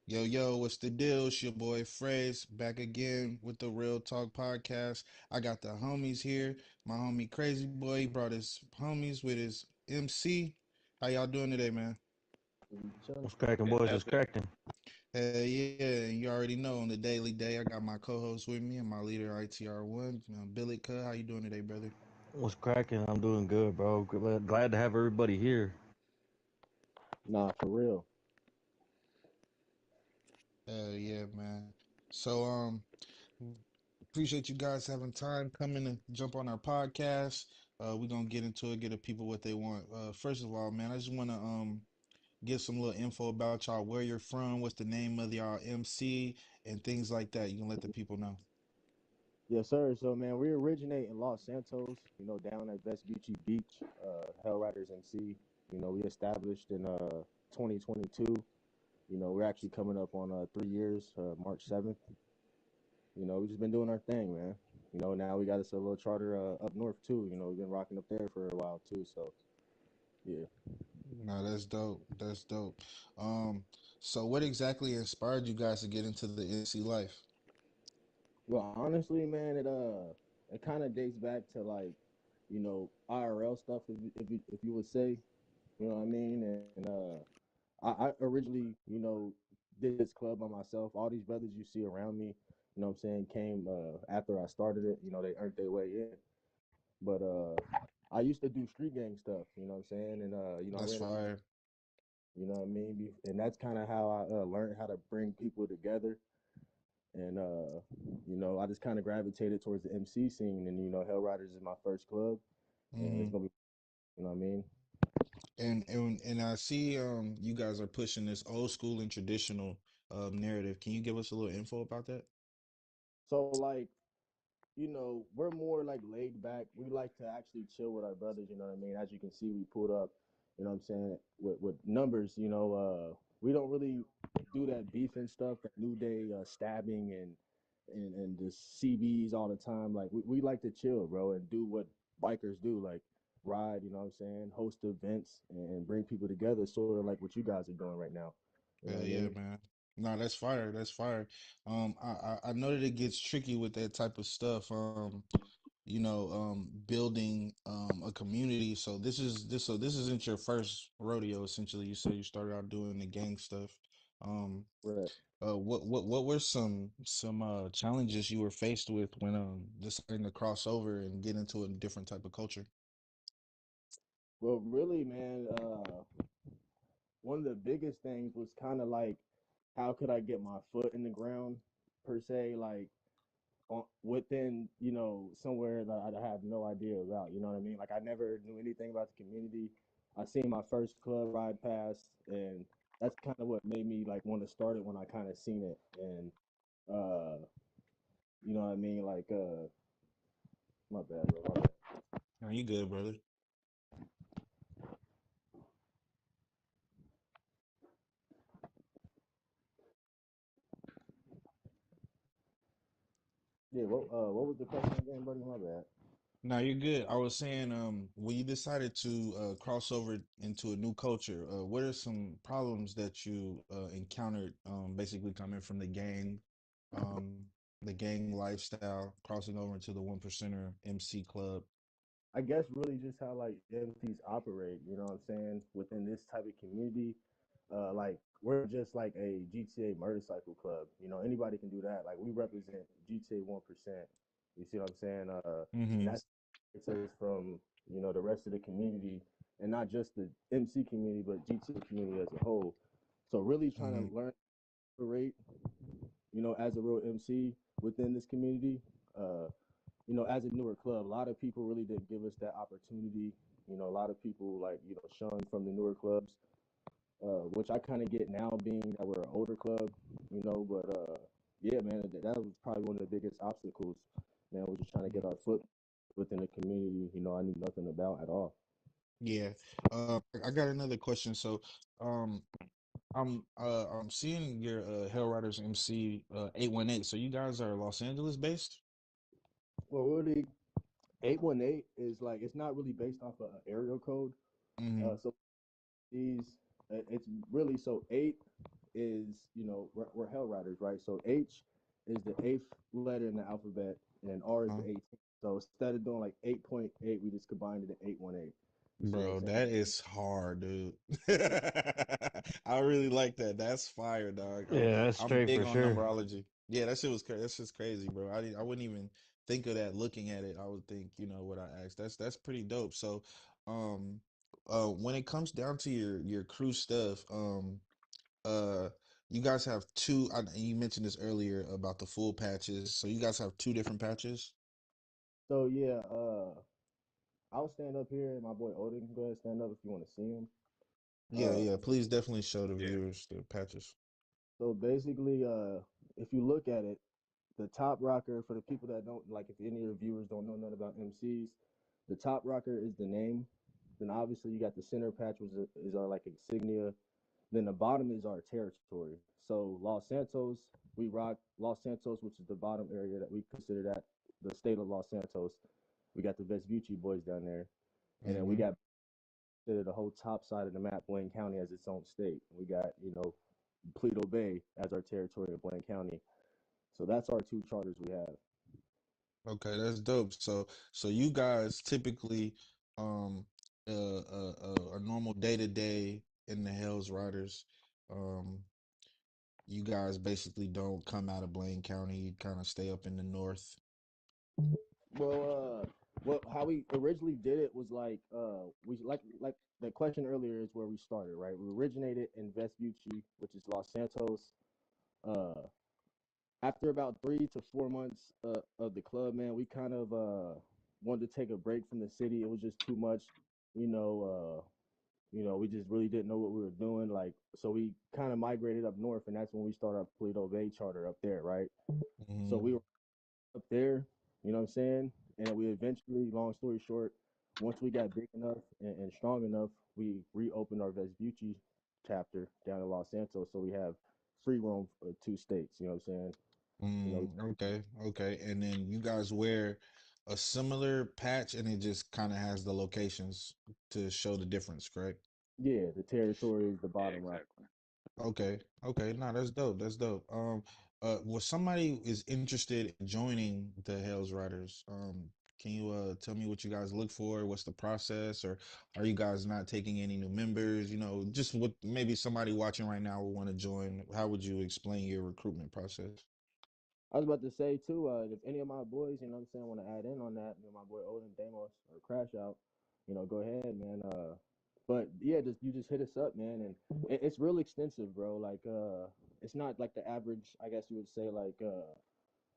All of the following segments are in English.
Yo, yo, what's the deal? It's your boy Fraze back again with the Real Talk podcast. I got the homies here. My homie Crazy Boy he brought his homies with his MC. How y'all doing today, man? We chilling. What's cracking, boys? What's cracking? Hey, yeah, and you already know on the daily day, I got my co-host with me and my leader ITR1, Billy Cuh. How you doing today, brother? What's cracking? I'm doing good, bro. Glad to have everybody here. Nah, for real. Yeah, man. So, appreciate you guys having time coming to jump on our podcast. We're gonna get into it, get the people what they want. First of all, man, I just wanna get some little info about y'all, where you're from, what's the name of y'all MC, and things like that. You can let the people know. Yes, sir. So, man, we originate in Los Santos, down at Vespucci Beach, HellRiders MC. We established in 2022. We're actually coming up on 3 years, March 7th. We just been doing our thing, man. Now we got us a little charter up north, too. We've been rocking up there for a while, too. So, yeah. No, that's dope. That's dope. Um, so what exactly inspired you guys to get into the MC life? Well, honestly, man, it kind of dates back to like, IRL stuff, if you would say. You know what I mean? I originally, did this club by myself. All these brothers you see around me, what I'm saying, came after I started it. They earned their way in. But I used to do street gang stuff, what I'm saying? And, I That's ran a few, fire. what I mean? And that's kind of how I learned how to bring people together. And, I just kind of gravitated towards the MC scene. And, HellRiders is my first club. And it's Hmm. going to be, you know what I mean? And I see you guys are pushing this old school and traditional narrative. Can you give us a little info about that? So, like, we're more like laid back. We like to actually chill with our brothers, you know what I mean? As you can see, we pulled up, what I'm saying, with numbers, we don't really do that beef and stuff, that new day stabbing and just CBs all the time. Like we like to chill, bro, and do what bikers do, like ride, you know what I'm saying, host events and bring people together, sort of like what you guys are doing right now. You know Hell what I yeah, mean? man. No, that's fire. That's fire. I know that it gets tricky with that type of stuff. Building a community. So this isn't your first rodeo. Essentially, you said you started out doing the gang stuff. Um, Right. what were some challenges you were faced with when deciding to cross over and get into a different type of culture? Well, really, man, one of the biggest things was kind of like, how could I get my foot in the ground, per se, like within, somewhere that I have no idea about. You know what I mean? Like I never knew anything about the community. I seen my first club ride past, and that's kind of what made me like want to start it when I kind of seen it, and uh, you know what I mean? Like my bad, bro. My bad. Are you good, brother? Yeah. What was the question again, buddy? My bad. No, you're good. I was saying, when you decided to cross over into a new culture, what are some problems that you encountered, basically coming from um, the gang lifestyle, crossing over into the one percenter MC club? I guess really just how like MCs operate, you know what I'm saying, within this type of community. Like we're just like a GTA motorcycle club. Anybody can do that. Like we represent GTA 1%. You see what I'm saying? And Mm-hmm. that's it's us from the rest of the community, and not just the MC community, but GTA community as a whole. So really trying Mm-hmm. to learn to operate, as a real MC within this community. Uh, as a newer club, a lot of people really didn't give us that opportunity. A lot of people like, shunned from the newer clubs, which I kind of get now being that we're an older club, but yeah, man, that was probably one of the biggest obstacles, man, was just trying to get our foot within the community, I knew nothing about at all. Yeah. I got another question. So, um, I'm seeing your Hell Riders MC 818. So you guys are Los Angeles based? Well, really, 818 is like, it's not really based off of an aerial code. Mm-hmm. So these, it's really, so eight. is, we're HellRiders, right? So H is the eighth letter in the alphabet, and R is the Huh? 18th. So instead of doing like 8.8, we just combined it to 818. You see what I'm Bro, saying? that is hard, dude. I really like that. That's fire, dog. Yeah, that's I'm straight big for on sure. numerology. Yeah, that shit was crazy. That's just crazy, bro. I wouldn't even think of that looking at it. I would think, what I asked. That's pretty dope. So, um, when it comes down to your crew stuff, uh, you guys have two. You mentioned this earlier about the full patches. So you guys have two different patches. So yeah, I'll stand up here, and my boy Odin can go ahead and stand up if you want to see him. Yeah, Uh, yeah. Please definitely show the Yeah. viewers the patches. so basically, if you look at it, the top rocker for the people that don't like, if any of your viewers don't know nothing about MCs, the top rocker is the name. Then obviously you got the center patch, which is our like insignia. Then the bottom is our territory. So Los Santos, we rock Los Santos, which is the bottom area that we consider that the state of Los Santos. We got the Vespucci boys down there, and then we Mm-hmm. got the whole top side of the map, Blaine County as its own state. We got Paleto Bay as our territory of Blaine County. So that's our two charters we have. Okay, that's dope. So you guys typically, um, a normal day to day in the Hells Riders, um, you guys basically don't come out of Blaine County. You kind of stay up in the north. Well, how we originally did it was we like the question earlier is where we started, right? We originated in Vespucci, which is Los Santos. Uh, After about 3 to 4 months of the club, man, we kind of wanted to take a break from the city. It was just too much, you know. We just really didn't know what we were doing. Like, so we kind of migrated up north, and that's when we started our Paleto Bay charter up there, right? So we Hmm. were up there, you know what I'm saying? And we eventually, long story short, once we got big enough and strong enough, we reopened our Vespucci chapter down in Los Santos. So we have free roam for 2 states, you know what I'm saying? You know, Okay, okay. And then you guys wear a similar patch, and it just kind of has the locations to show the difference, correct? yeah, the territory is the Yeah, bottom right. exactly. Okay, okay, no, that's dope. That's dope. Well, somebody is interested in joining the Hells Riders. Can you tell me what you guys look for? What's the process, or are you guys not taking any new members? Just what maybe somebody watching right now will want to join. How would you explain your recruitment process? I was about to say too, if any of my boys, you know what I'm saying, want to add in on that, my boy Odin, Damos, or Crash Out, go ahead, man. But yeah, you just hit us up, man, and it's real extensive, bro. Like, it's not like the average, I guess you would say, like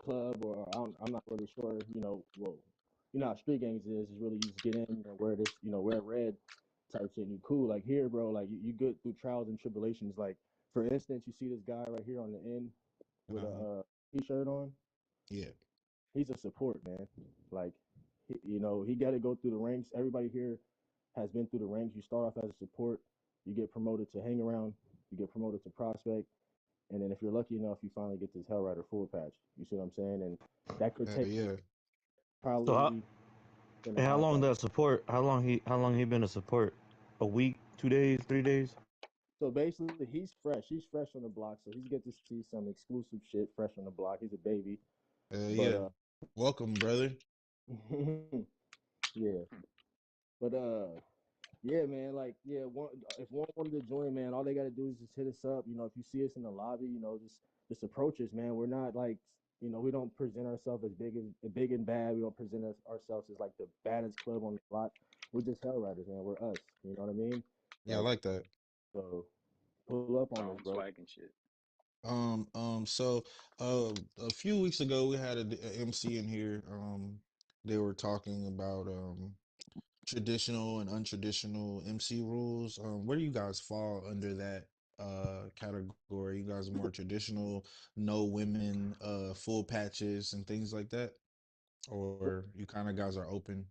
club or I'm not really sure, well, how street gangs is really you just get in and wear this, wear red type shit, and you cool. Like here, bro, like you good through trials and tribulations. Like for instance, you see this guy right here on the end with a Uh-huh. t-shirt on. Yeah. He's a support man. Like, he got to go through the ranks. Everybody here has been through the ranks. You start off as a support, you get promoted to hang around, you get promoted to prospect, and then if you're lucky enough, you finally get this HellRider full patch. You see what I'm saying? And that could Hell take yeah. So probably in a and how lot long like that support? How long he been a support? A week, 2 days, 3 days? so. Basically, he's fresh. He's fresh on the block, so he's get to see some exclusive shit fresh on the block. He's a baby, Hell but yeah. Welcome, brother. yeah, but yeah, man. Like, yeah, if one wanted to join, man, all they got to do is just hit us up. If you see us in the lobby, just approach us, man. We're not like, we don't present ourselves as big and bad. We don't present ourselves as like the baddest club on the block. We're just Hell Riders, man. We're us. You know what I mean? Yeah, I Like, like that. so pull up on us, Strong bro. swag and shit. So a few weeks ago we had a MC in here. They were talking about traditional and untraditional MC rules. Where do you guys fall under that category? You guys are more traditional, no women, full patches and things like that? So, Or you kind of guys are open?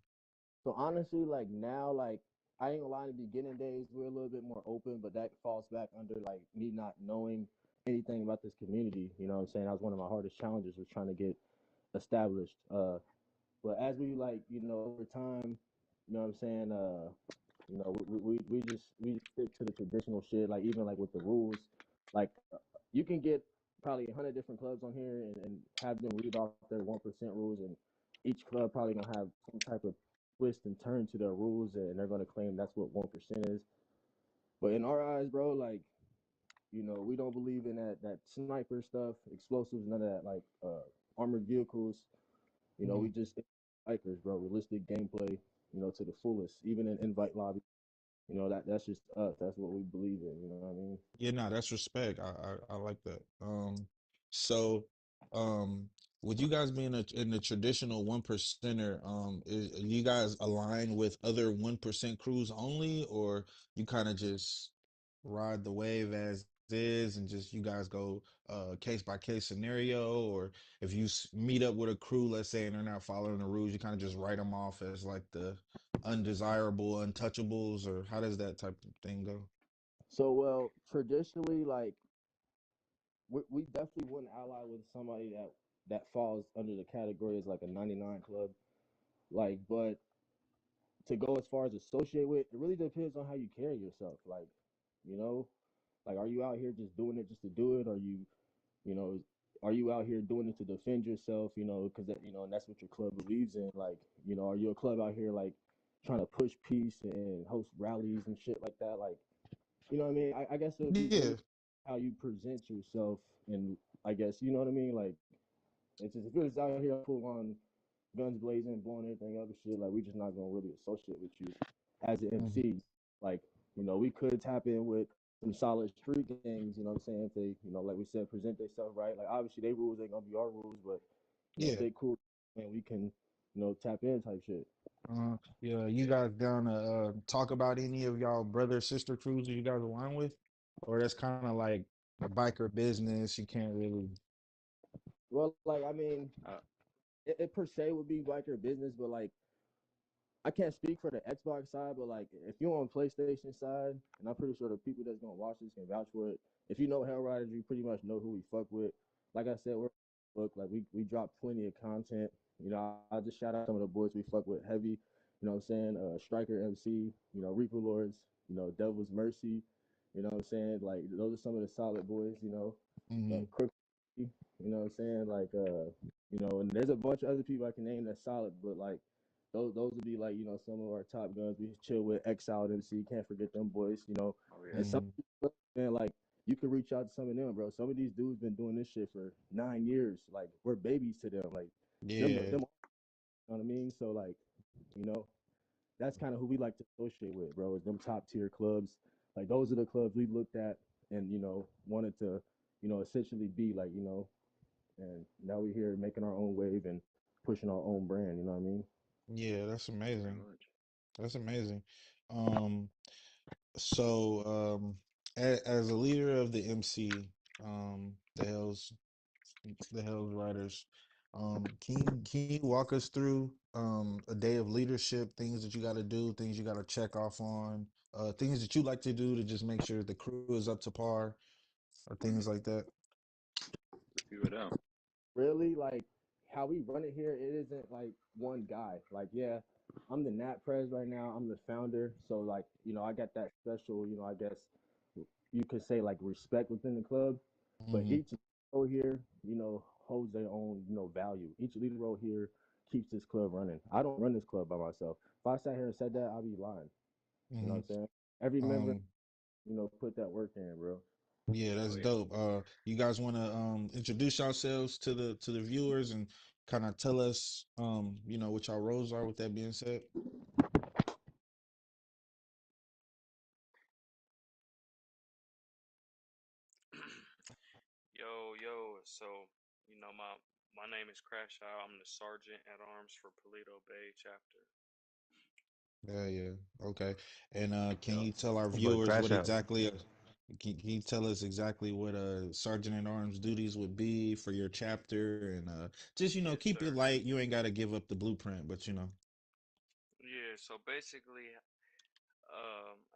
so honestly, like now, like I ain't gonna lie, in the beginning days we're a little bit more open, but that falls back under like me not knowing anything about this community. You know what I'm saying? That was one of my hardest challenges was trying to get established. But as we like, over time, you know what I'm saying? We just stick to the traditional shit. Like even like with the rules, Like you can get probably 100 different clubs on here and have them read off their 1% rules, and each club probably gonna have some type of twist and turn to their rules, and they're gonna claim that's what 1% is. But in our eyes, bro, like we don't believe in that sniper stuff, explosives, none of that, like armored vehicles. We Mhm. just bikers, bro. Realistic gameplay, to the fullest, even in invite lobby. That's just us. That's what we believe in. You know what I mean? Yeah, no, that's respect. I like that. So, um, with you guys being in the traditional 1%er, are you guys align with other 1% crews only, or you kind of just ride the wave as is and just you guys go case by case scenario, or if you meet up with a crew, let's say, and they're not following the rules, you kind of just write them off as like the undesirable untouchables, or how does that type of thing go? So, well, traditionally, like we definitely wouldn't ally with somebody that falls under the category as like a 99 club. Like, but to go as far as associate with, it really depends on how you carry yourself. You know, like, are you out here just doing it just to do it? Or you know, are you out here doing it to defend yourself? Because and that's what your club believes in. Like, are you a club out here like trying to push peace and host rallies and shit like that? Like, you know what I mean? I guess it would be Yeah. really how you present yourself, and I guess you know what I mean. Like, it's just if it was out here full on guns blazing, blowing everything up and shit, like we just not gonna really associate with you as an Mhm. MC. Like, we could tap in with some solid street gangs, you know what I'm saying? If they, like we said, present themselves right. Like obviously they rules ain't gonna be our rules, but if Yeah. they cool and we can, tap in type shit. Yeah, you guys down to talk about any of y'all brother sister crews that you guys align with, or that's kind of like biker business. You can't really. Well, like I mean, Uh, it per se would be biker business, but like I can't speak for the Xbox side, but like if you're on PlayStation side, and I'm pretty sure the people that's gonna watch this can vouch for it. If you know HellRiders, you pretty much know who we fuck with. Like I said, we're book like we drop plenty of content. I'll just shout out some of the boys we fuck with heavy. You know what I'm saying? Striker MC, Reaper Lords, Devil's Mercy. You know what I'm saying? Like those are some of the solid boys. Hmm. Crook. You know what I'm saying? Like and there's a bunch of other people I can name that's solid, but like those would be like some of our top guns. We chill with Exiled MC. Can't forget them boys. oh yeah. And some Hmm. man like you can reach out to some of them, bro. Some of these dudes been doing this shit for 9 years. Like we're babies to them. Like Yeah. them. You know what I mean? So like you know that's kind of who we like to associate with, bro. Is them top tier clubs. Like those are the clubs we looked at and wanted to essentially be like and now we're here making our own wave and pushing our own brand. You know what I mean? Yeah, that's Pretty amazing. much. That's amazing. Um, as a leader of the MC, the Hell's Riders, can you walk us through a day of leadership, things that you got to do, things you got to check off on, things that you like to do to just make sure the crew is up to par, or things like that? A few of them. Really, like how we run it here, it isn't like one guy. Like, yeah, I'm the Nat Prez right now. I'm the founder, so like I got that special. I guess you could say like respect within the club. But Hmm. each role here, holds their own value. Each leader role here keeps this club running. I don't run this club by myself. If I sat here and said that, I'd be lying. You know Hmm. what I'm saying? Every member, Um, put that work in, bro. yeah, Oh that's yeah. dope. You guys want to introduce yourselves to the viewers and kind of tell us what y'all roles are. With that being said, Yo. So, my name is Crash Out. I'm the sergeant at arms for Polito Bay chapter. yeah, yeah, okay. And can Yup. you tell our But viewers crash what out. exactly? Can you tell us exactly what sergeant at arms duties would be for your chapter, and just Yes, keep it sir. light. You ain't got to give up the blueprint, but. Yeah. So basically,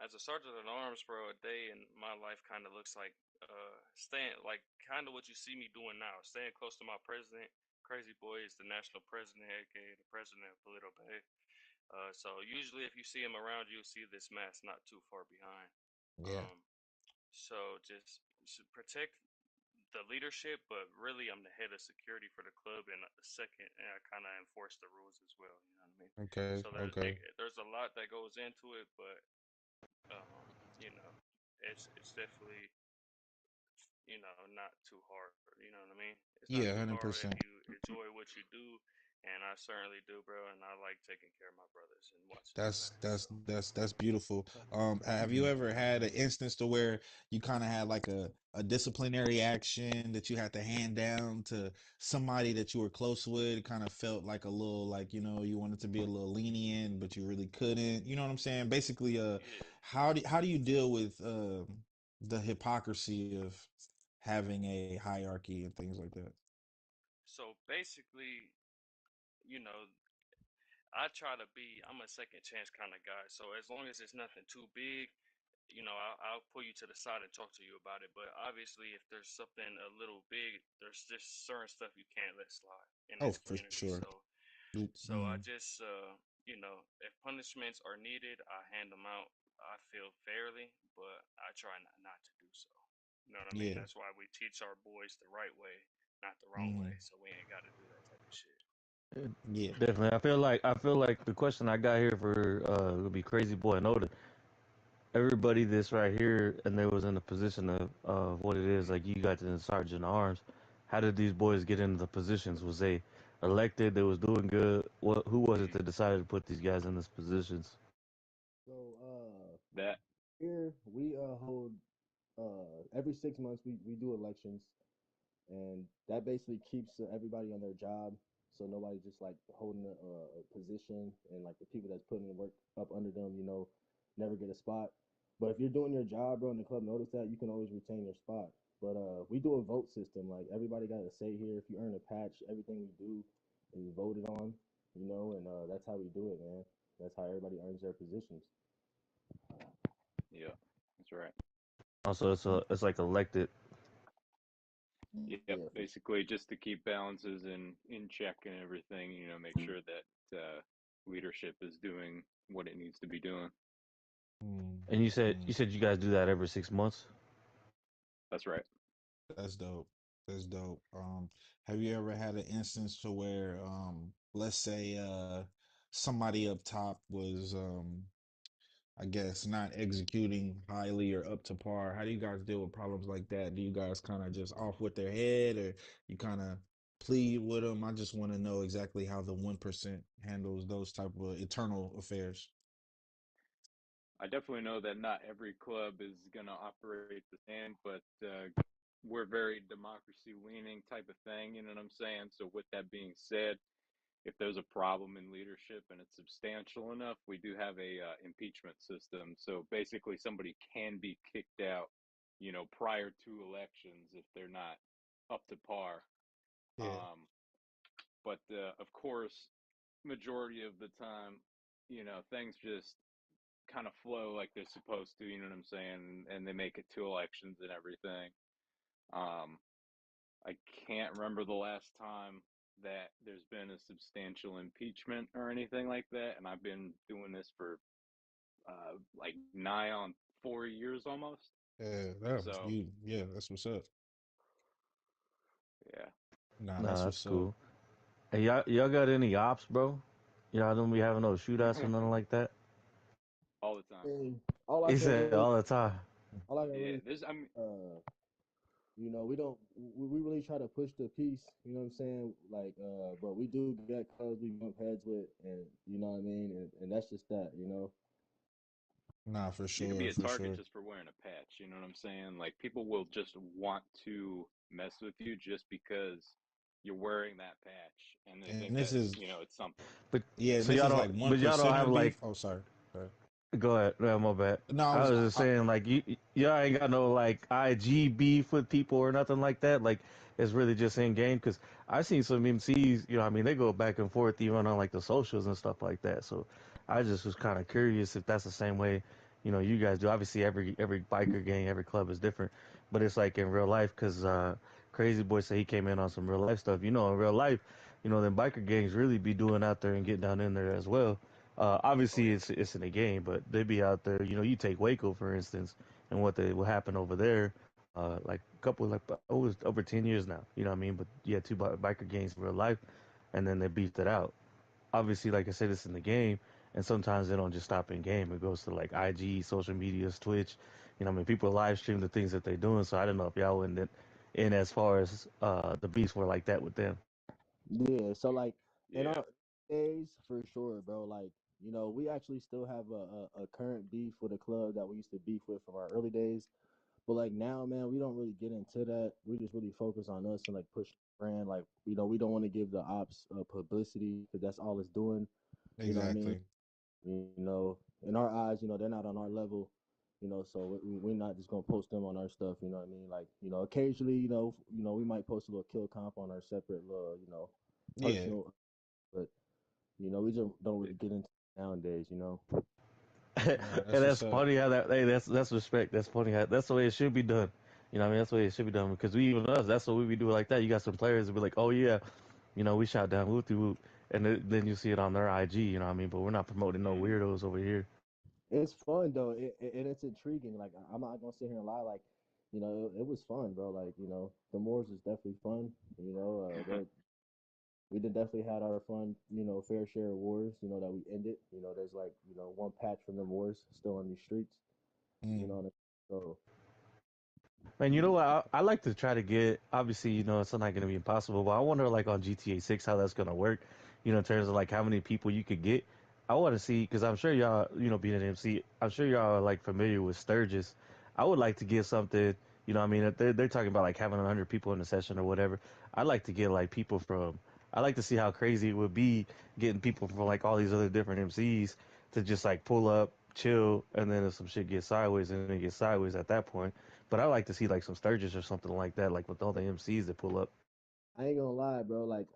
as a sergeant at arms, bro, a day in my life kind of looks like staying, like, kind of what you see me doing now, staying close to my president. Crazy Boy is the national president, aka the president of Polito Bay. So usually, if you see him around, you'll see this mask not too far behind. Yeah. Um, so just protect the leadership, but really I'm the head of security for the club, and the second, and I kind of enforce the rules as well. You know what I mean? Okay, So okay. there's a lot that goes into it, but you know, it's definitely not too hard. You know what I mean? It's not Yeah, too hundred hard if percent. you enjoy what you do, and I certainly do, bro. And I like taking care of my brothers and watching them That's win. that's So that's that's beautiful. Have you ever had an instance to where you kind of had like a disciplinary action that you had to hand down to somebody that you were close with? Kind of felt like a little like you wanted to be a little lenient, but you really couldn't. You know what I'm saying? Basically, yeah. how do you deal with the hypocrisy of having a hierarchy and things like that? So basically, you know, I try to be. I'm a second chance kind of guy. So as long as it's nothing too big, I'll pull you to the side and talk to you about it. But obviously, if there's something a little big, there's just certain stuff you can't let slide in Oh, this for community. sure. So I Mm, just, if punishments are needed, I hand them out. I feel fairly, but I try not to do so. You know what I mean? yeah. That's why we teach our boys the right way, not the wrong way. Mm, So we ain't got to do that type of shit. yeah. Definitely. I feel like the question I got here for would be Crazy Boy and Oda. Everybody this right here, and they was in a position of what it is. Like you got the sergeant arms. How did these boys get into the positions? Was they elected? They was doing good. What? Who was it Mm. that decided to put these guys in these positions? So That here we hold every 6 months we do elections, and that basically keeps everybody on their job, so nobody's just like holding a position, and like the people that's putting the work up under them, never get a spot. But if you're doing your job, bro, and the club notice that, you can always retain your spot. But we do a vote system. Like everybody got a say here. If you earn a patch, everything we do is voted on, and that's how we do it, man. That's how everybody earns their positions. yeah, that's right. Also, it's like elected. Yep, Yeah, for sure. basically just to keep balances in check and everything, make sure that leadership is doing what it needs to be doing. Mm, And mm. you said you guys do that every 6 months. That's right. That's dope. That's dope. Have you ever had an instance to where, let's say, somebody up top was, I guess, not executing highly or up to par? How do you guys deal with problems like that? Do you guys kind of just off with their head, or you kind of plead with them? I just want to know exactly how the 1% handles those type of eternal affairs. I definitely know that not every club is going to operate the same, but we're very democracy leaning type of thing. You know what I'm saying? So, with that being said, if there's a problem in leadership and it's substantial enough, we do have a impeachment system. So basically, somebody can be kicked out, prior to elections if they're not up to par. Yeah. Um, but of course, majority of the time, things just kind of flow like they're supposed to. You know what I'm saying? And they make it to elections and everything. Um, I can't remember the last time that there's been a substantial impeachment or anything like that, and I've been doing this for like nigh on 4 years almost. Yeah, that was So you. Yeah, that's what's up. yeah, Nah, that's Nah, that's what's up. cool. Hey, y'all got any ops, bro? Y'all don't be having no shootouts or nothing like that. all the time. And all I He can said really, all the time. all I can Yeah, really, there's. I mean, we don't, we really try to push the peace. You know what I'm saying? Like, but we do get clubs we bump heads with, and you know what I mean, and that's just that. Nah, for you could be sure, a for target sure. just for wearing a patch. You know what I'm saying? Like people will just want to mess with you just because you're wearing that patch, and they And think this that is it's something. But yeah, and so this y'all is don't. like one But y'all don't have percenter like. beef. Oh, sorry. Sorry. Go ahead. No, my bad. No, I was just saying like y'all ain't got no like IG beef with people or nothing like that. Like it's really just in game because I seen some MCs. I mean they go back and forth even on like the socials and stuff like that. So I just was kind of curious if that's the same way. You guys do. Obviously, every biker gang, every club is different, but it's like in real life because Crazy Boy said he came in on some real life stuff. In real life, then biker gangs really be doing out there and getting down in there as well. Oh Obviously, yeah, it's in a game, but they be out there. You take Waco for instance, and what happened over there. like a couple like it was over 10 years now. You know what I mean? But yeah, two biker gangs in real life, and then they beefed it out. Obviously, like I said, it's in the game, and sometimes they don't just stop in game. It goes to like IG, social medias, Twitch. You know, what I mean, people live stream the things that they're doing. So I don't know if y'all went in as far as the beefs were like that with them. Yeah, so like in Yeah. our days, for sure, bro. Like, we actually still have a current beef with a club that we used to beef with from our early days. But like now, man, we don't really get into that. We just really focus on us and like push the brand. Like, we don't want to give the ops publicity because that's all it's doing. You know what I mean? Exactly. In our eyes, they're not on our level. So we're not just gonna post them on our stuff. You know what I mean? Like, occasionally, we might post a little kill comp on our separate little, Yeah. personal, but we just don't really get into it nowadays. And Nah, that's what's that's up. funny how that hey that's respect. That's funny how that's the way it should be done. You know what I mean? That's the way it should be done because we even us. That's what we be doing like that. You got some players that be like, oh yeah, we shot down whoop de whoop, and then you see it on their IG. You know what I mean? But we're not promoting no Mm-hmm. weirdos over here. It's fun though, and it's intriguing. Like, I'm not gonna sit here and lie. Like, it was fun, bro. Like, the Moors is definitely fun. We did definitely had our fun, fair share of wars. That we ended. There's like, one patch from the wars still on these streets. You know Mm. what I mean? So Man, you know what? I like to try to get. Obviously, it's not going to be impossible, but I wonder, like on GTA 6, how that's going to work. In terms of like how many people you could get. I want to see because I'm sure y'all, being an MC, I'm sure y'all are like familiar with Sturgis. I would like to get something. I mean, if they're talking about like having 100 people in the session or whatever. I'd like to get like people from. I like to see how crazy it would be getting people from like all these other different MCs to just like pull up, chill, and then if some shit gets sideways, and then it gets sideways at that point. But I like to see like some Sturgis or something like that, like with all the MCs that pull up. I ain't gonna lie, bro. Like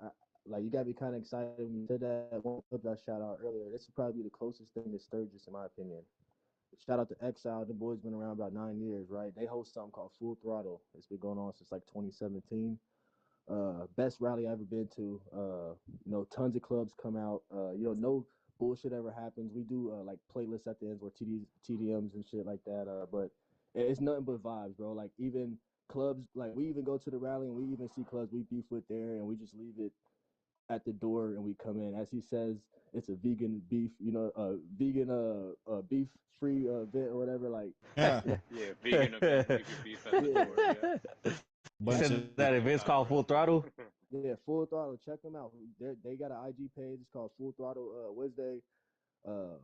you gotta be kind of excited when you said that one clip that I shot out earlier. This would probably be the closest thing to Sturgis, in my opinion. Shout out to Exile. The boys been around about 9 years, right? They host something called Full Throttle. It's been going on since like 2017. Best rally I ever been to. Tons of clubs come out. No bullshit ever happens. We do like playlists at the ends or TDMs and shit like that. But it's nothing but vibes, bro. Like, even clubs, like, we even go to the rally and we even see clubs we beef with there, and we just leave it at the door and we come in. As he says, it's a vegan beef, vegan beef free event or whatever. Like, Yeah. Yeah, vegan event. You could beef at the yeah, door. Yep. You Bunch like, of said that event's Nah, called bro. Full Throttle. yeah, Full Throttle. Check them out. They got an IG page. It's called Full Throttle Wednesday. Uh,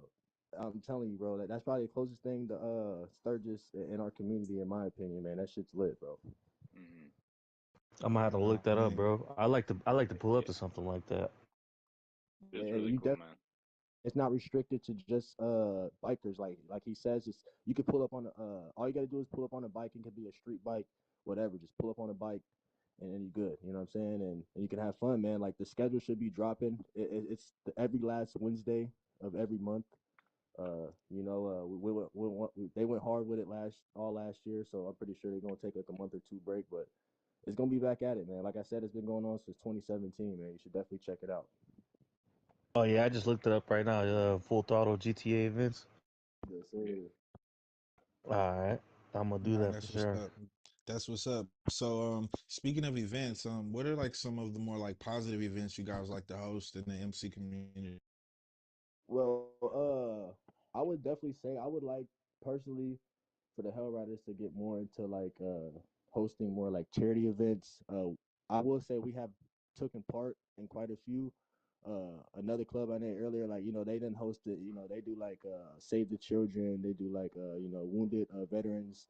I'm telling you, bro, that's probably the closest thing to Sturgis in our community, in my opinion, man. That shit's lit, bro. Mm-hmm. I'm gonna have to nah, look that up, man. bro. I like to pull up to Yeah, something like that. it's And really you cool, definitely man. it's not restricted to just bikers. Like he says, it's you could pull up on all you gotta do is pull up on a bike. It could be a street bike, whatever. Just pull up on a bike and then you're good. You know what I'm saying? And you can have fun, man. Like, the schedule should be dropping. It's every last Wednesday of every month. They went hard with it last year, so I'm pretty sure they're gonna take like a month or two break, but it's gonna be back at it, man. Like I said, it's been going on since 2017, man. You should definitely check it out. Oh yeah, I just looked it up right now. Full Throttle GTA events. Yes, Yeah. sir. All right, I'm gonna do Nah, that for that's what's sure. up. That's what's up. So, speaking of events, what are like some of the more like positive events you guys like to host in the MC community? Well, I would definitely say I would like, personally, for the HellRiders to get more into like hosting more like charity events. I will say we have taken part in quite a few. Another club I named earlier, like, they didn't host it. They do like Save the Children. They do like wounded veterans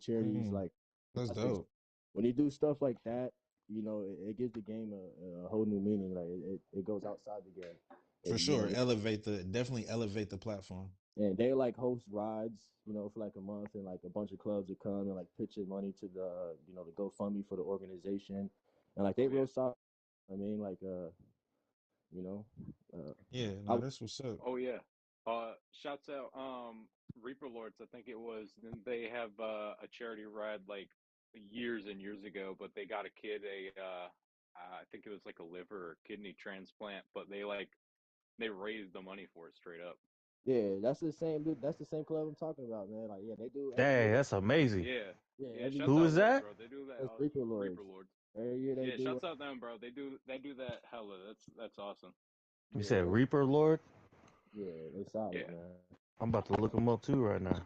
charities. Mm, Like, that's I think dope. when you do stuff like that, it gives the game a whole new meaning. Like, it goes outside the game. For And, sure. Definitely elevate the platform. and they like host rides, for like a month, and like a bunch of clubs would come and like pitch in money to the GoFundMe for the organization, and like they Oh yeah. real solid. I mean, like, you know, Yeah, I no, that's what's up. Oh yeah. Shouts out Reaper Lords. I think it was. Didn't they have a charity ride like years and years ago? But they got a kid I think it was like a liver or kidney transplant. But they raised the money for it straight up. Yeah, that's the same dude. That's the same club I'm talking about, man. Like, yeah, they do every Dang, year. that's amazing. Yeah, Yeah, yeah. every Shuts Who year. is out those, that? bro. They do that. That's Reaper Reaper Lords. Lords. Every year they Yeah, do. shuts out them, bro. They do that hella. That's awesome. You Yeah, said Reaper Lord? yeah, they solid, Yeah. man. I'm about to look him up too right now.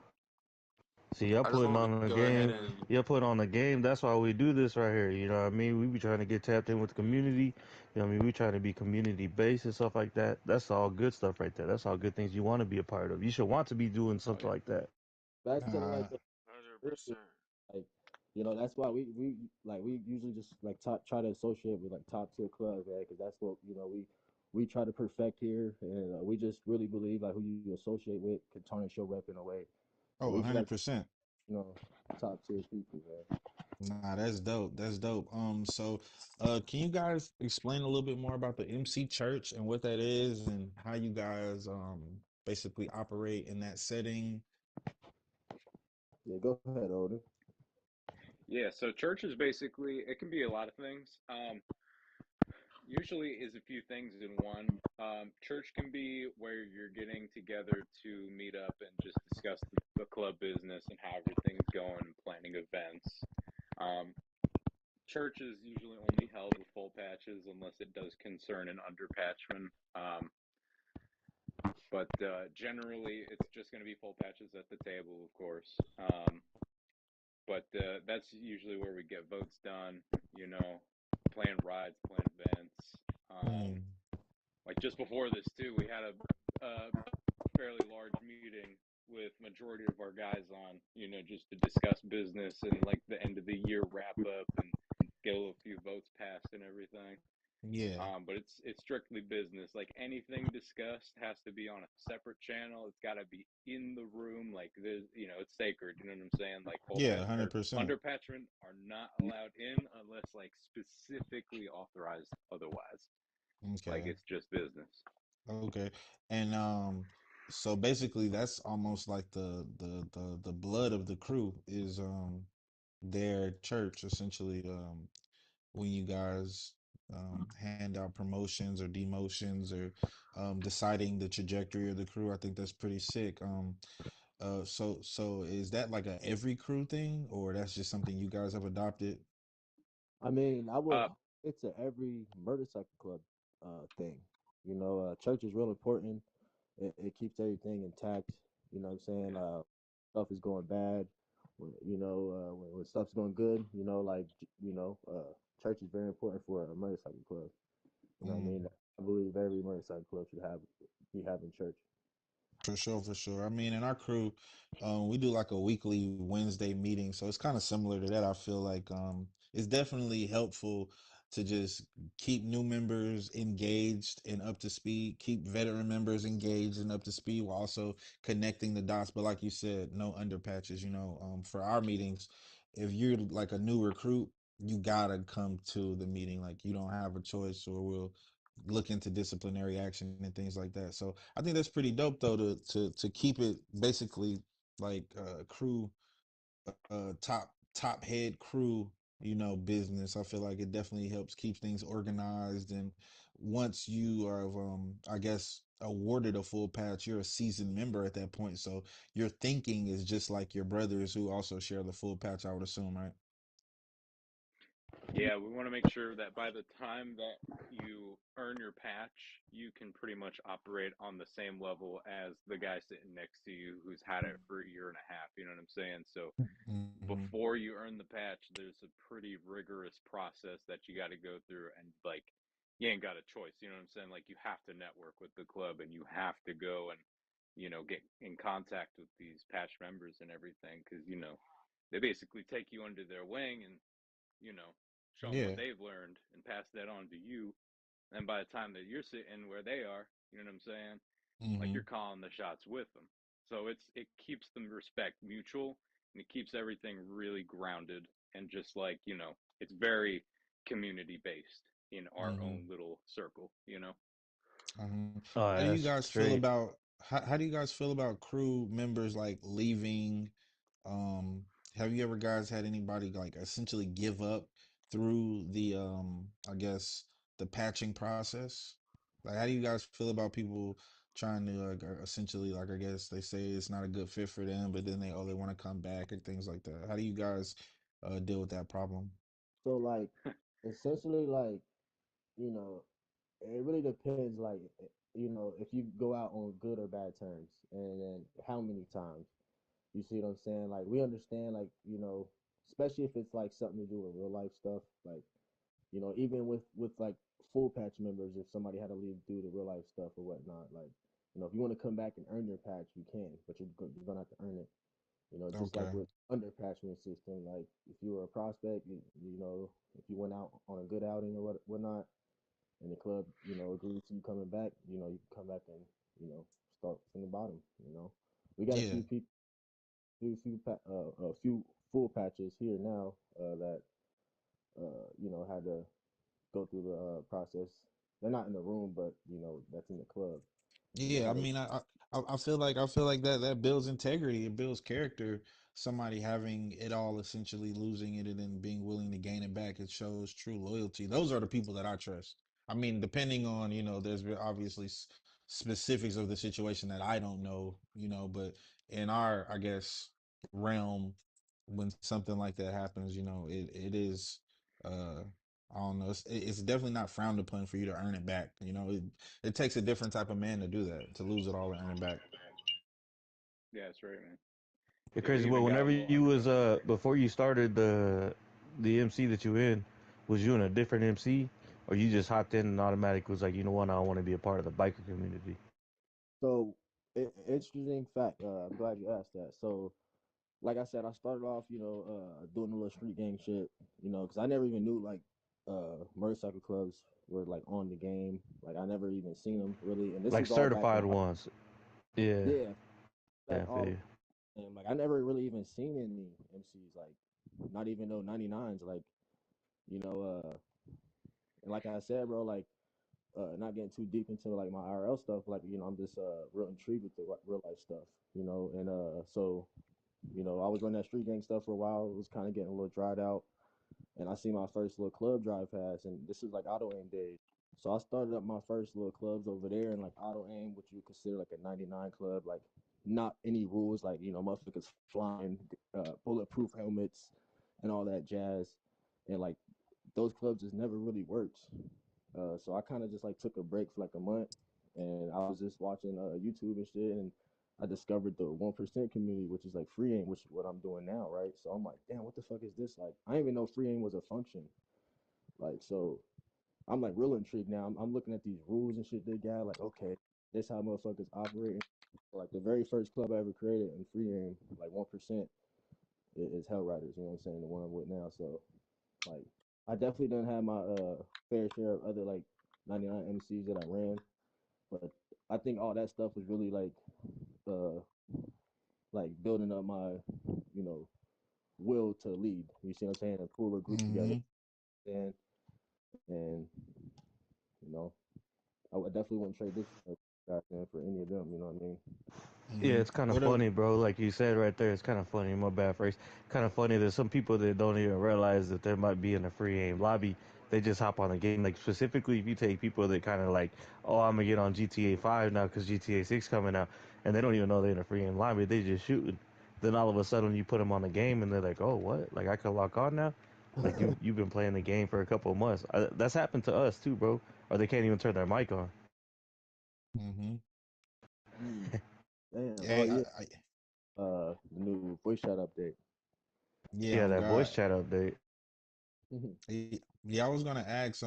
See, y'all I just putting wanted on to a go ahead game. and Y'all put on a game. That's why we do this right here. You know what I mean? We be trying to get tapped in with the community. You know what I mean? We trying to be community based and stuff like that. That's all good stuff right there. That's all good things you want to be a part of. You should want to be doing Oh something yeah. like that. Back to like nah, the 100%. like, that's why we usually just like try to associate with like top tier clubs, man, because that's what we try to perfect here, and we just really believe like who you associate with can tarnish your rep in a way. So oh, we just like 100%. you know top tier people, man. Nah, that's dope. That's dope. So can you guys explain a little bit more about the MC Church and what that is and how you guys basically operate in that setting? Yeah, go ahead, Odin. Yeah. So church is basically it can be a lot of things. Usually is a few things in one. Church can be where you're getting together to meet up and just discuss the club business and how everything's going and planning events. Um, Church is usually only held with full patches unless it does concern an underpatchman. But generally, it's just going to be full patches at the table, of course. But that's usually where we get votes done, you know, plan rides, plan events. Mm, Like just before this, too, we had a fairly large meeting with majority of our guys on, you know, just to discuss business and like the end of the year wrap up and get a few votes passed and everything. yeah. But it's strictly business. Like anything discussed has to be on a separate channel. It's got to be in the room. Like there's, you know, it's sacred. You know what I'm saying? Like full Yeah, patch or 100%. under patchment are not allowed in unless like specifically authorized otherwise. Like Okay. it's just business. Okay. And so basically that's almost like the blood of the crew is their church essentially when you guys hand out promotions or demotions or deciding the trajectory of the crew. I think that's pretty sick. So is that like a every crew thing or that's just something you guys have adopted? I mean, I would. Uh, It's a every motorcycle club thing. Church is real important. It keeps everything intact. You know what I'm saying? yeah, Stuff is going bad. When stuff's going good, church is very important for a motorcycle club. You know what I mean? Mm. I believe every motorcycle club should have be having church. For sure, for sure. I mean, in our crew, we do like a weekly Wednesday meeting, so it's kind of similar to that. I feel like it's definitely helpful to just keep new members engaged and up to speed, keep veteran members engaged and up to speed, while also connecting the dots. But like you said, no underpatches. For our meetings, if you're like a new recruit, you gotta come to the meeting. Like you don't have a choice, or we'll look into disciplinary action and things like that. So I think that's pretty dope though to keep it basically like crew top head crew business. I feel like it definitely helps keep things organized and once you are I guess awarded a full patch, you're a seasoned member at that point. So your thinking is just like your brothers who also share the full patch, I would assume, right? yeah, we want to make sure that by the time that you earn your patch, you can pretty much operate on the same level as the guy sitting next to you who's had it for a year and a half. You know what I'm saying? So Hmm. before you earn the patch, there's a pretty rigorous process that you got to go through, and like you ain't got a choice. You know what I'm saying? Like you have to network with the club, and you have to go and get in contact with these patch members and everything, because they basically take you under their wing and you know show them what Yeah. they've learned and pass that on to you. And by the time that you're sitting where they are, you know what I'm saying? Like you're Hmm. calling the shots with them. So it keeps the respect mutual and it keeps everything really grounded and just like, it's very community based in our own Hmm. little circle. Oh, How do you that's guys feel straight. about how do you guys feel about crew members like leaving? Have you ever guys had anybody like essentially give up through the I guess the patching process? Like how do you guys feel about people trying to like essentially like I guess they say it's not a good fit for them, but then they want to come back and things like that. How do you guys deal with that problem? So like essentially like, you know, it really depends like if you go out on good or bad terms and then how many times. You see what I'm saying? Like we understand like, especially if it's like something to do with real life stuff, like, even with like full patch members, if somebody had to leave due to real life stuff or whatnot, like, if you want to come back and earn your patch, you can, but you're gonna have to earn it. Just like Okay. with under patchment system, like if you were a prospect, if you went out on a good outing or whatnot, and the club, agrees to you coming back, you can come back and start from the bottom. We got a Yeah. few people, a few full patches here now that had to go through the process. They're not in the room, but that's in the club, and they Yeah, I had to. mean, I feel like that builds integrity, it builds character. Somebody having it all, essentially losing it, and then being willing to gain it back, it shows true loyalty. Those are the people that I trust. I mean, depending on there's obviously specifics of the situation that I don't know, but in our, I guess, realm, when something like that happens, it is. I don't know. It's definitely not frowned upon for you to earn it back. It takes a different type of man to do that, to lose it all and earn it back. Yeah, that's right, man. It's Yeah, they crazy. Well, even got whenever one. you was before you started the MC that you in, was you in a different MC, or you just hopped in and automatic was like, you know what, I want to be a part of the biker community. So, interesting fact. I'm glad you asked that. So, like I said, I started off, doing a little street gang shit, because I never even knew like motorcycle clubs were like on the game. Like I never even seen them really, and this Like is all back in certified ones. Yeah, yeah, yeah, back I feel all you. and like I never really even seen any MCs like not even no 99s like you know and like I said, bro, like not getting too deep into like my IRL stuff, like I'm just real intrigued with the real life stuff, and so I was running that street gang stuff for a while. It was kind of getting a little dried out, and I see my first little club drive pass, and this is like auto aim days. So I started up my first little clubs over there, and like auto aim, which you would consider like a 99 club, like not any rules, like motherfuckers flying, bulletproof helmets, and all that jazz, and like those clubs just never really worked. So I kind of just like took a break for like a month, and I was just watching YouTube and shit, and I discovered the 1% community, which is like free aim, which is what I'm doing now, right? So I'm like, damn, what the fuck is this? Like, I didn't even know free aim was a function. Like, so I'm like real intrigued now. I'm looking at these rules and shit they got. Like, okay, this how motherfuckers operate. Like the very first club I ever created in free aim, like 1%, is HellRiders. You know what I'm saying? The one I'm with now. So like, I definitely done have my fair share of other like 99 MCs that I ran, but I think all that stuff was really uh like building up my you know will to lead. You see what I'm saying? And pull a group together, Hmm. and and you know I would definitely wouldn't trade this guy man for any of them. You know what I mean? Yeah, Hmm. it's kind of What up? funny, bro. Like you said right there, it's kind of funny. My bad phrase. Kind of funny. There's some people that don't even realize that there might be in a free aim lobby. They just hop on the game. Like specifically, if you take people that kind of like, oh, I'm gonna get on GTA 5 now because GTA 6 coming out, and they don't even know they're in a free aim lobby. They just shooting. Then all of a sudden, you put them on the game, and they're like, oh, what? Like I can lock on now? Like you've been playing the game for a couple of months. That's happened to us too, bro. Or they can't even turn their mic on. Hmm. Mm, damn. Oh Hey, yeah. The new voice chat update. yeah, Yeah, on that voice God. chat update. Yeah, I was gonna ask,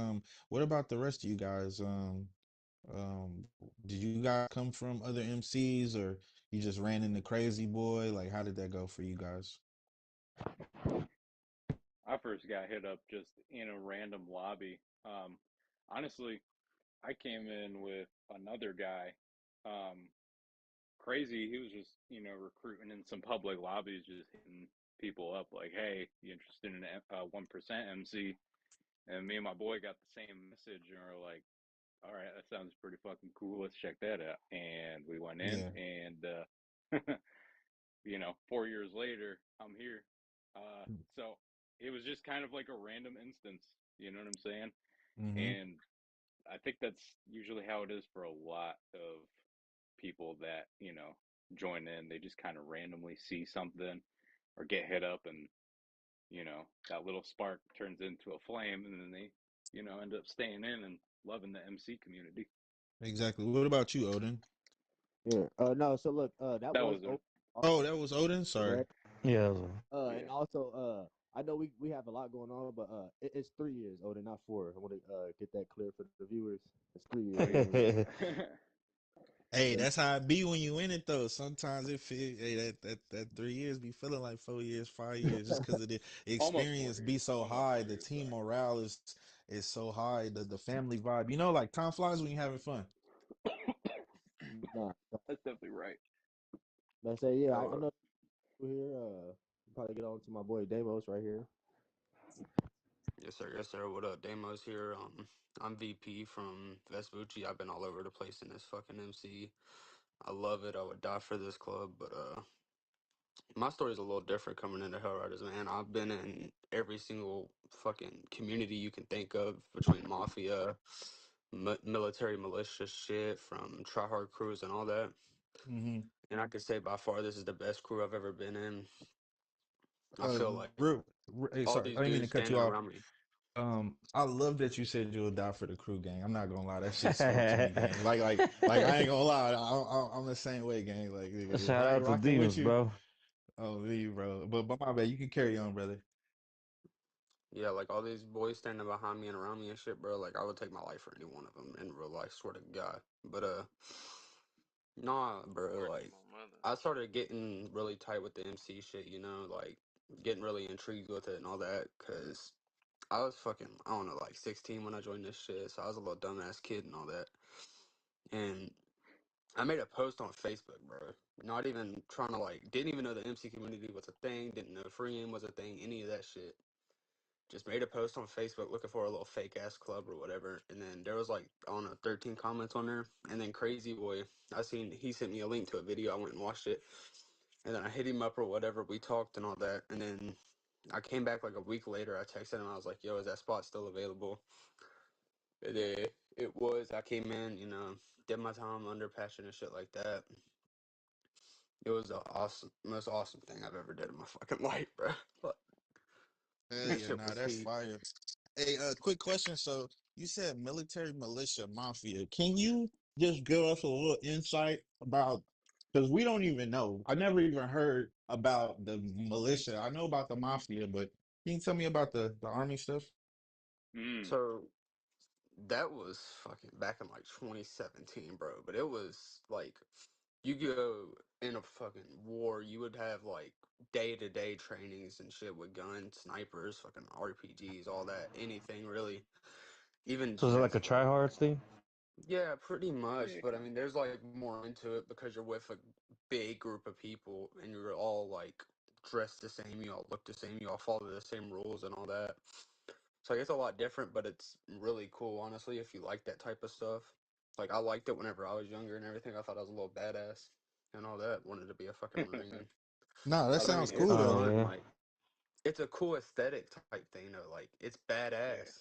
what about the rest of you guys? Did you guys come from other MCs, or you just ran into Crazy Boy? Like, how did that go for you guys? I first got hit up just in a random lobby. Honestly, I came in with another guy. Um, Crazy, he was just, recruiting in some public lobbies, just hitting people up like, hey, you interested in a 1% MC? And me and my boy got the same message and we're like, all right, that sounds pretty fucking cool. Let's check that out. And we went in Yeah. and, 4 years later, I'm here. So it was just kind of like a random instance. You know what I'm saying? Mm-hmm. And I think that's usually how it is for a lot of people that, join in. They just kind of randomly see something or get hit up, and, that little spark turns into a flame, and then they, end up staying in and loving the MC community. Exactly. What about you, Odin? Yeah. No. So look, that That was was her. open, Oh, that was Odin. Sorry. correct. Yeah. So, And Yeah. also, I know we have a lot going on, but it's 3 years, Odin, not four. I want to get that clear for the viewers. It's 3 years. We ain't. Hey, But that's how it be when you in it though. Sometimes it feel hey, that 3 years be feeling like 4 years, 5 years, just because of the Almost four experience be years. so Almost high. four The years. team Sorry. morale is so high. The family vibe. Like time flies when you're having fun. nah, That's definitely right. but I say, yeah, I Yo, know people here. Probably get on to my boy Damos right here. Yes, sir. Yes, sir. What up? Damos here. I'm VP from Vespucci. I've been all over the place in this fucking MC. I love it. I would die for this club, but my story's a little different coming into HellRiders, man. I've been in every single fucking community you can think of between mafia, military militia shit, from tryhard crews and all that. Hmm. And I could say by far this is the best crew I've ever been in. I feel like Hey, all sorry, I these didn't mean to dudes cut you standing off. around me. I love that you said you'll die for the crew, gang. I'm not gonna lie, that shit spoke to me, gang. Like I ain't gonna lie, I'm the same way, gang. Like nigga, if shout I ain't out to rocking with Demons, you, bro. oh me, bro. But my bad, you can carry on, brother. Yeah, like all these boys standing behind me and around me and shit, bro. Like I would take my life for any one of them in real life, swear to God. But nah, bro. word to Like my mother. I started getting really tight with the MC shit, like getting really intrigued with it and all that, cause I was fucking, I don't know, like 16 when I joined this shit, so I was a little dumbass kid and all that. And I made a post on Facebook, bro. Not even trying to like, didn't even know the MC community was a thing, didn't know free game was a thing, any of that shit. Just made a post on Facebook looking for a little fake ass club or whatever, and then there was like I don't know 13 comments on there, and then Crazy Boy, I seen he sent me a link to a video, I went and watched it, and then I hit him up or whatever, we talked and all that, and then I came back like a week later, I texted him, I was like, yo, is that spot still available? And then it was, I came in, did my time under passion and shit like that. It was the most awesome thing I've ever did in my fucking life, bro. But Hell that yeah, shit nah, was that's heat. fire. Hey, quick question. So you said military militia mafia. Can you just give us a little insight about, because we don't even know. I never even heard about the militia. I know about the mafia, but can you tell me about the army stuff? Mm. So that was fucking back in like 2017, bro. But it was like you go in a fucking war, you would have like day-to-day trainings and shit with guns, snipers, fucking RPGs, all that, anything really. Even So is it like a just like tryhards thing? yeah, pretty much. Yeah. But I mean, there's like more into it because you're with a big group of people and you're all like dressed the same, you all look the same, you all follow the same rules and all that. So it's a lot different, but it's really cool, honestly, if you like that type of stuff. Like I liked it whenever I was younger and everything. I thought I was a little badass and all that. Wanted to be a fucking Marine. No, that But I sounds mean, it's cool Oh though. fun. yeah. Like it's a cool aesthetic type thing though. Like it's Yeah. badass.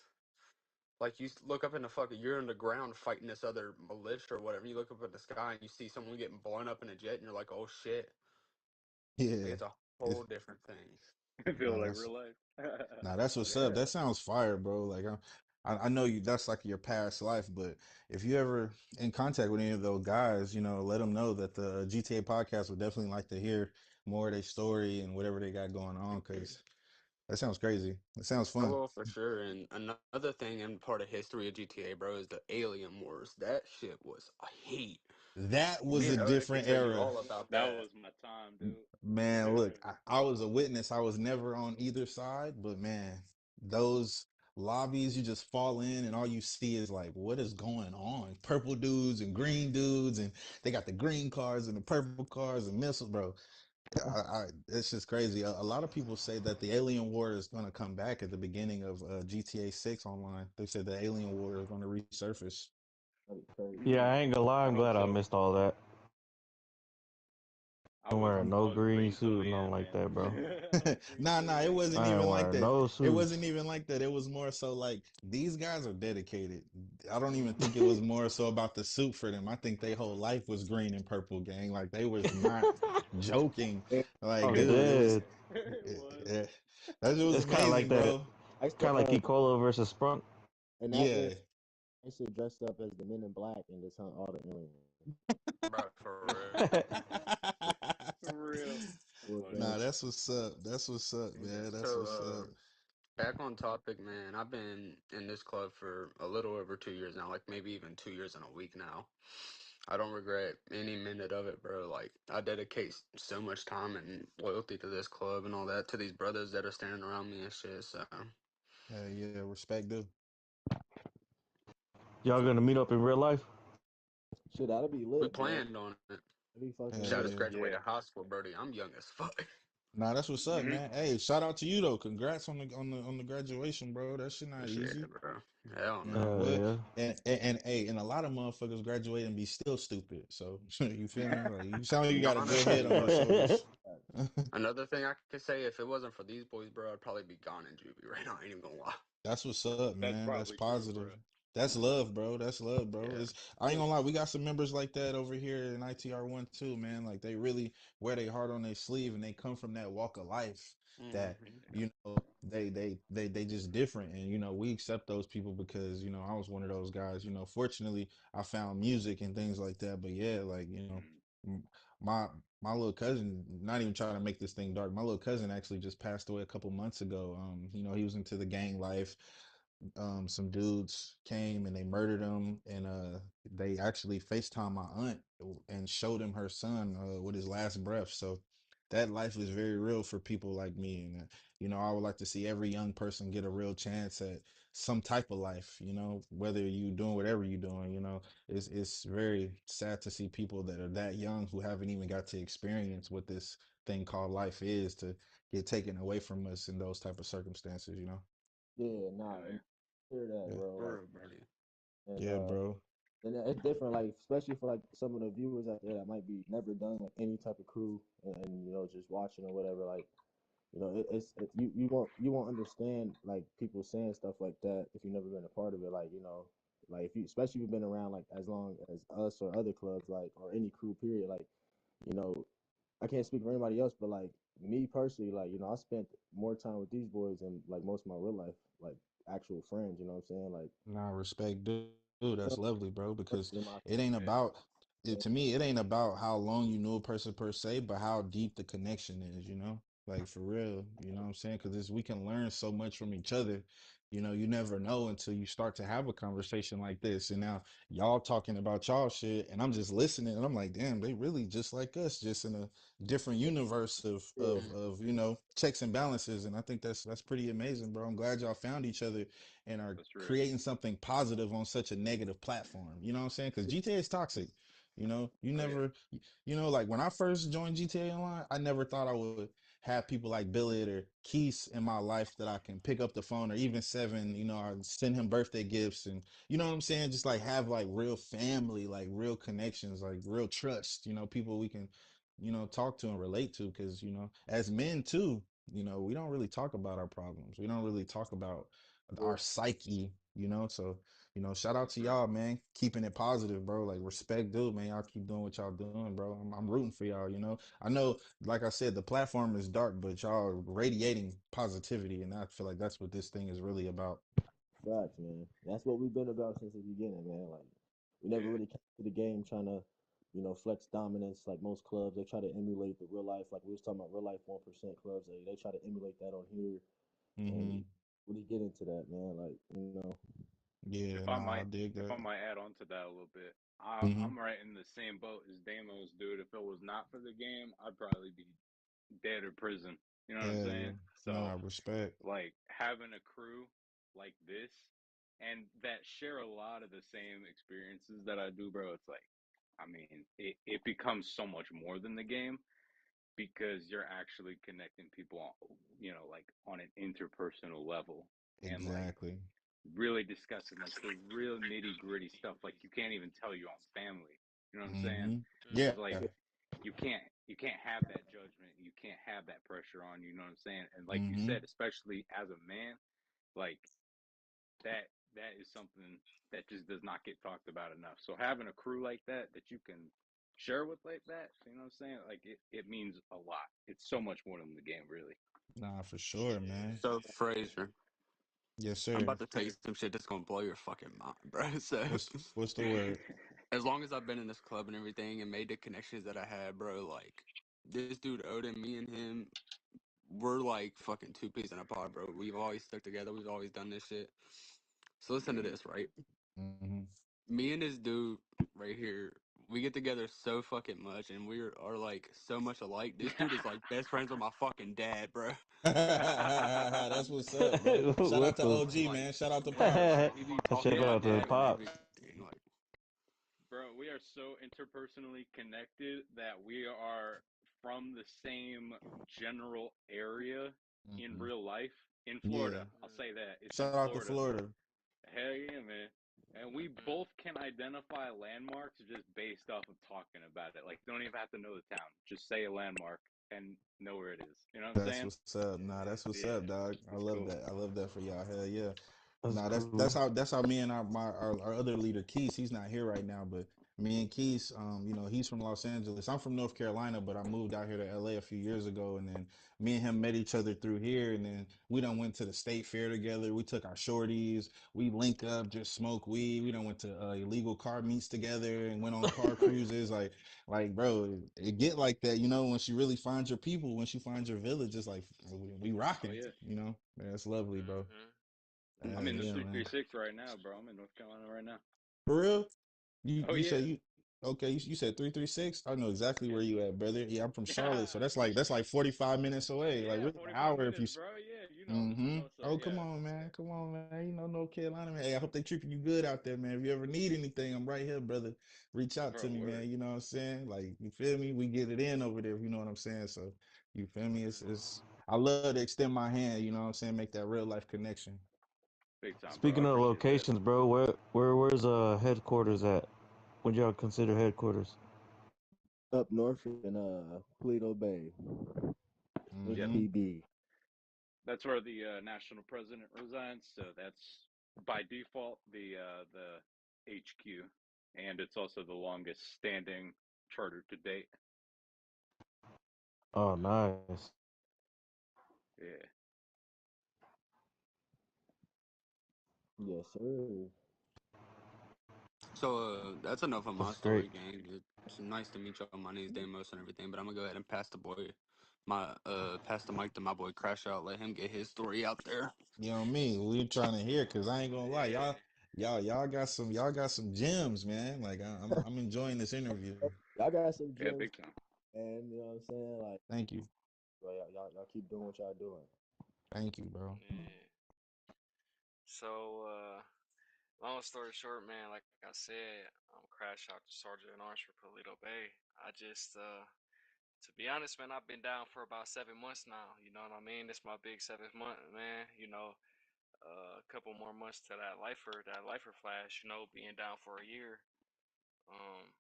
Like look up in the fucking, you're in the ground fighting this other militia or whatever. You look up at the sky and you see someone getting blown up in a jet, and you're like, oh shit! Like Yeah. it's a whole different thing. I feel No, like that's real life. Nah, that's what's up. Yeah. That sounds fire, bro. Like I know you. That's like your past life. But if you ever in contact with any of those guys, let them know that the GTA podcast would definitely like to hear more of their story and whatever they got going on. Because that sounds crazy. It sounds I fun. will for sure. And another thing and part of history of GTA, bro, is the Alien Wars. That shit was a heat. That Me was a and Oda can different tell you era. all about That that. was my time, dude. Man, look, I was a witness. I was never on either side, but man, those lobbies, you just fall in and all you see is like, what is going on? Purple dudes and green dudes, and they got the green cars and the purple cars and missiles, bro. It's just crazy. A lot of people say that the Alien War is going to come back at the beginning of GTA 6 online. They said the Alien War is going to resurface. That'd be crazy. Yeah, I Mm. ain't gonna lie. I I'm hope glad I so. missed all that. I I'm wearing wasn't no I was green green till suit, the nothing end, like man. that, bro. I was green Nah, till nah, the it end. wasn't I ain't even like wearing that. no It wasn't suits. even like that. It was more so like these guys are dedicated. I don't even think it was Mm. more so about the suit for them. I think their whole life was green and purple, gang. Like they was not joking. Yeah, Like, I'm yeah. dude, it was dead. It it, was. it, that shit was It's kind of like amazing, that. bro. I used to Kind of like Ecolo versus Sprunk. in that era, Yeah. I used to dress up as the Men in Black and just hunt all the aliens. bro, for real. For real. That's Was funny. Nah, that's what's up. That's what's up, man. That's So, what's up. back on topic, man. I've been in this club for a little over 2 years now, like maybe even 2 years and a week now. I don't regret any minute of it, bro. Like, I dedicate so much time and loyalty to this club and all that, to these brothers that are standing around me and shit. So, Yeah, respect, dude. Y'all gonna meet up in real life? shit. That'd be we lit, bro. planned on it. That'd be fucking Hell Shit, I lit. just yeah. graduated Yeah. high school, Brody. I'm young as fuck. Nah, that's what's up, Hmm. man. Hey, shout out to you though. Congrats on the graduation, bro. That shit not Appreciate easy. it, bro. Hell You know no. what? Yeah. And hey, and a lot of motherfuckers graduate and be still stupid. So you feel me? Like you sound like you And got a good head honestly, on your shoulders. another thing I could say, if it wasn't for these boys, bro, I'd probably be gone in juvie right now. I ain't even gonna lie. That's what's up, That's man. That's probably true, bro. positive. That's love, bro. That's love, bro. Yeah. It's I ain't gonna lie, we got some members like that over here in ITR1 too, man. Like they really wear their heart on their sleeve and they come from that walk of life that, Hmm. they just different. And we accept those people because, I was one of those guys. Fortunately I found music and things like that. But yeah, like, Mm. m- my my little cousin, not even trying to make this thing dark, my little cousin actually just passed away a couple months ago. He was into the gang life. Some dudes came and they murdered him, and they actually FaceTime my aunt and showed him her son with his last breath. So that life is very real for people like me, and I would like to see every young person get a real chance at some type of life. Whether you doing whatever you're doing. It's very sad to see people that are that young who haven't even got to experience what this thing called life is to get taken away from us in those type of circumstances. Yeah, nah, Hell and yeah. hear that, Yeah. bro. Like, For real, Brody. and Yeah, bro. it's different. Like, especially for like some of the viewers out there that might be never done like any type of crew, and just watching or whatever. Like, you won't understand like people saying stuff like that if you've never been a part of it. Like, like if you especially if you've been around like as long as us or other clubs, like, or any crew period. Like, you know, I can't speak for anybody else, but like me personally, like, I spent more time with these boys than like most of my real life, like, actual friends. You know what I'm saying? Like, Nah, respect, dude. That's lovely, bro. Because in my it ain't Yeah. about to me. It ain't about how long you know a person per se, but how deep the connection is. Like for real. You know what I'm saying? Because we can learn so much from each other. You never know until you start to have a conversation like this. And now y'all talking about y'all shit, and I'm just listening, and I'm like, damn, they really just like us, just in a different universe of yeah, of Mhm. of checks and balances. And I think that's pretty amazing, bro. I'm glad y'all found each other and are That's real. creating something positive on such a negative platform. You know what I'm saying? Because GTA is toxic. You Oh yeah. never, like when I first joined GTA Online, I never thought I would have people like Billet or Keith in my life that I can pick up the phone, or even Seven, I send him birthday gifts, and you know what I'm saying? Just like have like real family, like real connections, like real trust, people we can, talk to and relate to. Because, as men too, we don't really talk about our problems. We don't really talk about yeah, our psyche, so shout out That's to real. y'all, man, keeping it positive, bro. Like respect, dude, man. Y'all keep doing what y'all doing, bro. I'm rooting for y'all. I know, like I said, the platform is dark, but y'all are radiating positivity, and I feel like that's what this thing is really about. facts, man. That's what we've been about since the beginning, man. Like, we never Yeah. really came to the game trying to, flex dominance like most clubs. They try to emulate the real life, like we was talking about real life 1% clubs. They try to emulate that on here, and we Hmm. really get into that, man. Like, Yeah, If I nah, I might, dig if I that. might add on to that a little bit, Hmm. I'm right in the same boat as Damos, dude. If it was not for the game, I'd probably be dead or prison. You know what I'm Hell saying? yeah. So, Nah, respect. like having a crew like this and that share a lot of the same experiences that I do, bro. It's like, I mean, it becomes so much more than the game because you're actually connecting people on, like on an interpersonal level and like Exactly. really discussing like the real nitty gritty stuff. Like you can't even tell your own family. You know what I'm saying? Hmm. Mm. Because Yeah. like you can't you can't have that judgment. You can't have that pressure on you. You know what I'm saying? And like you Mm-hmm. said, especially as a man, like that is something that just does not get talked about enough. So having a crew like that you can share with like that, you know what I'm saying? Like it means a lot. It's so much more than the game, really. Nah, for sure, man. Yeah. So Fraser, Yes, I'm sir. about to tell you some shit that's gonna blow your fucking mind, bro. So What's the word? as long as I've been in this club and everything and made the connections that I had, bro, like this dude Odin, me and him, we're like fucking two peas in a pod, bro. We've always stuck together. We've always done this shit. So listen to Mm, this, right? Mm-hmm. Me and this dude right here, we get together so fucking much, and are like so much alike. This dude is like best friends with my fucking dad, bro. That's what's up, bro. Shout out to Whoa. OG, man. Like Shout out to word, Pops. bro. He be talking Shout to my out to the dad and pops. everything. Like bro, we are so interpersonally connected that we are from the same general area in Hmm. real life in Yeah. Florida. I'll say that. It's in Shout out to Florida. Florida. Hell yeah, man. And we both can identify landmarks just based off of talking about it. Like, don't even have to know the town. Just say a landmark and know where it is. You know what I'm That's saying? what's up. Nah, that's what's Yeah, up, dog. I it's love cool. that. I love that for y'all. Hell yeah. That's Nah, cool. that's how me and our other leader Keith. He's not here right now, but me and Keith, he's from Los Angeles. I'm from North Carolina, but I moved out here to LA a few years ago, and then me and him met each other through here, and then we done went to the state fair together. We took our shorties, we link up, just smoke weed. We done went to illegal car meets together and went on car cruises. Like, bro, it get like that, when she really finds your people, when she finds your village, it's like we Oh, rocking, yeah. Yeah, it's lovely, bro. Hmm. I'm in the Yeah, man. 336 right now, bro. I'm in North Carolina right now. For real? You Oh, you say yeah. you okay? You said 336. I know exactly where you at, brother. Yeah, I'm from Charlotte, so Yeah. that's like 45 minutes away. Like Yeah, really an 45 hour if you. minutes, bro. Yeah, Mm-hmm. so Oh, yeah. come on, man. North Carolina, man. Hey, I hope they treating you good out there, man. If you ever need anything, I'm right here, brother. Reach out to Bro, me, word. man. You know what I'm saying? Like, you feel me? We get it in over there. You know what I'm saying? So, you feel me? It's. I love to extend my hand. You know what I'm saying? Make that real life connection. Big time, bro. I Speaking of appreciate that. locations, bro, where's headquarters at? Would y'all consider headquarters? Up north in Toledo Bay with Yep. Mm-hmm. PB. That's where the national president resides. So that's by default the HQ, and it's also the longest standing charter to date. Oh, nice. Yeah. Yes, sir. so, that's enough of That's my great. story, gang. It's nice to meet y'all. My name's Damos and everything, but I'm gonna go ahead and pass the mic to my boy Crash Out. Let him get his story out there. You know me. We trying to hear because I ain't gonna lie, Yeah. y'all got some gems, man. Like I'm enjoying this interview. Y'all got some Yeah, gems, big time. man. You know what I'm saying? Like, Thank you, bro, y'all keep doing what y'all doing. thank you, bro. Yeah. So, long story short, man, like I said, I'm crash out to Sergeant in Arms for Polito Bay. I just, to be honest, man, I've been down for about 7 months now. You know what I mean? It's my big seventh month, man. A couple more months to that lifer flash. Being down for a year. Um,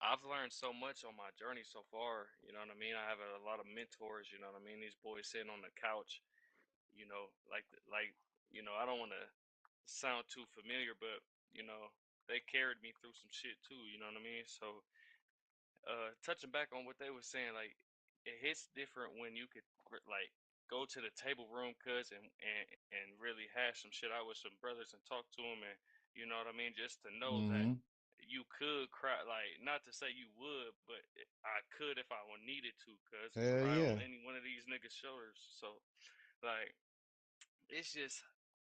I've learned so much on my journey so far. You know what I mean? I have a lot of mentors. You know what I mean? These boys sitting on the couch. I don't want to sound too familiar, but they carried me through some shit too. You know what I mean? So, touching back on what they were saying, like it hits different when you could like go to the table room, cuz, and really hash some shit out with some brothers and talk to them, and you know what I mean. Just to know that Mm-hmm. you could cry, like not to say you would, but I could if I needed to, cuz, and Hell cry on yeah. any one of these niggas' shoulders. So like it's just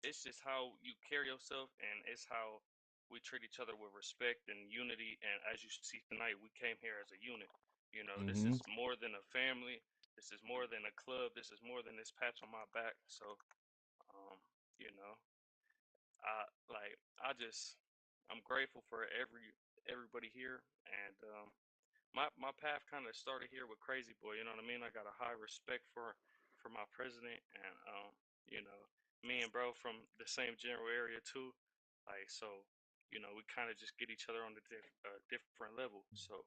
it's just how you carry yourself, and it's how we treat each other with respect and unity. And as you see tonight, we came here as a unit. This Mm-hmm. is more than a family. This is more than a club. This is more than this patch on my back. So, um, you know, I'm grateful for everybody here, and my path kind of started here with Crazy Boy. You know what I mean? I got a high respect for my president, and you know, me and bro from the same general area too. Like so, we kind of just get each other on a different level. So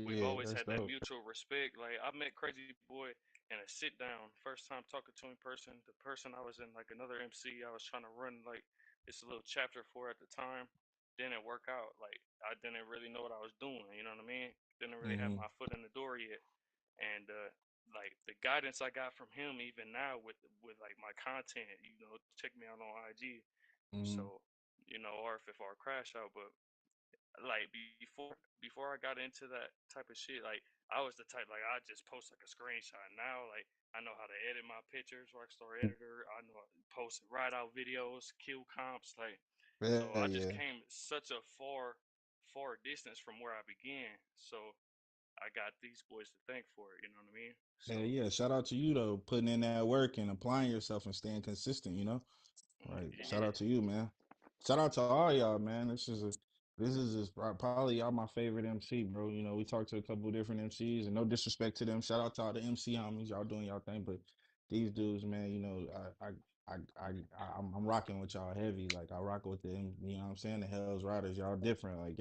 We've Yeah, always that's had that dope. mutual respect. Like I met Crazy Boy in a sit down, first time talking to him in person. The person I was in like another MC I was trying to run like this little chapter for at the time didn't work out. Like I didn't really know what I was doing. You know what I mean? Didn't really have Mm-hmm. my foot in the door yet. And like the guidance I got from him even now with like my content, check me out on IG. Mm-hmm. So or crash out, but like before I got into that type of shit, like I was the type like I just post like a screenshot. Now like I know how to edit my pictures, Rockstar Editor. I know how to post ride out videos, kill comps, like so Yeah, I just yeah. came such a far distance from where I began. So I got these boys to thank for it. You know what I mean? Yeah, So yeah. Shout out to you though, putting in that work and applying yourself and staying consistent, you know? Right. Shout yeah, out to you, man. Shout out to all y'all, man. This is just probably y'all my favorite MC, bro. You know, we talked to a couple different MCs, and no disrespect to them. Shout out to all the MC homies, y'all doing y'all thing. But these dudes, man, you know, I'm rocking with y'all heavy. Like I rock with them. You know what I'm saying? The Hell's Riders, y'all different. Like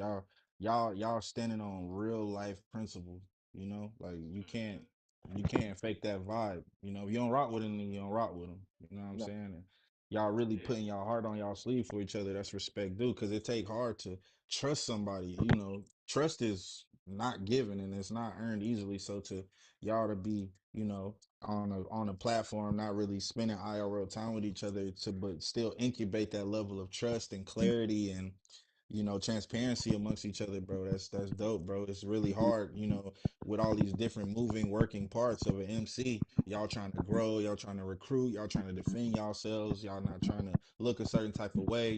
y'all standing on real life principles. You know, like you can't fake that vibe. You know, if you don't rock with them, then you don't rock with them. You know what I'm No, saying? And y'all really yeah, putting y'all heart on y'all sleeve for each other. That's respect due, because it take hard to trust somebody. You know, trust is not given and it's not earned easily. So to y'all to be, you know, on a platform, not really spending IRL time with each other, to but still incubate that level of trust and clarity and transparency amongst each other, bro. That's dope, bro. It's really hard, with all these different moving working parts of an MC. Y'all trying to grow, y'all trying to recruit, y'all trying to defend yourselves, y'all not trying to look a certain type of way,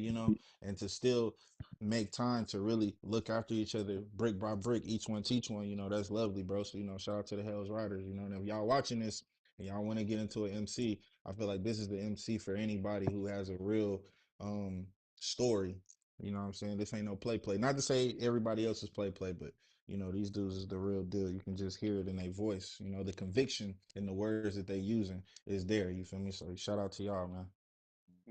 and to still make time to really look after each other brick by brick, each one teach one. That's lovely, bro. So shout out to the Hell's Riders. And if y'all watching this and y'all want to get into an MC, I feel like this is the MC for anybody who has a real story. You know what I'm saying? This ain't no play. Not to say everybody else is play, but these dudes is the real deal. You can just hear it in their voice. The conviction in the words that they using is there. You feel me? So shout out to y'all, man.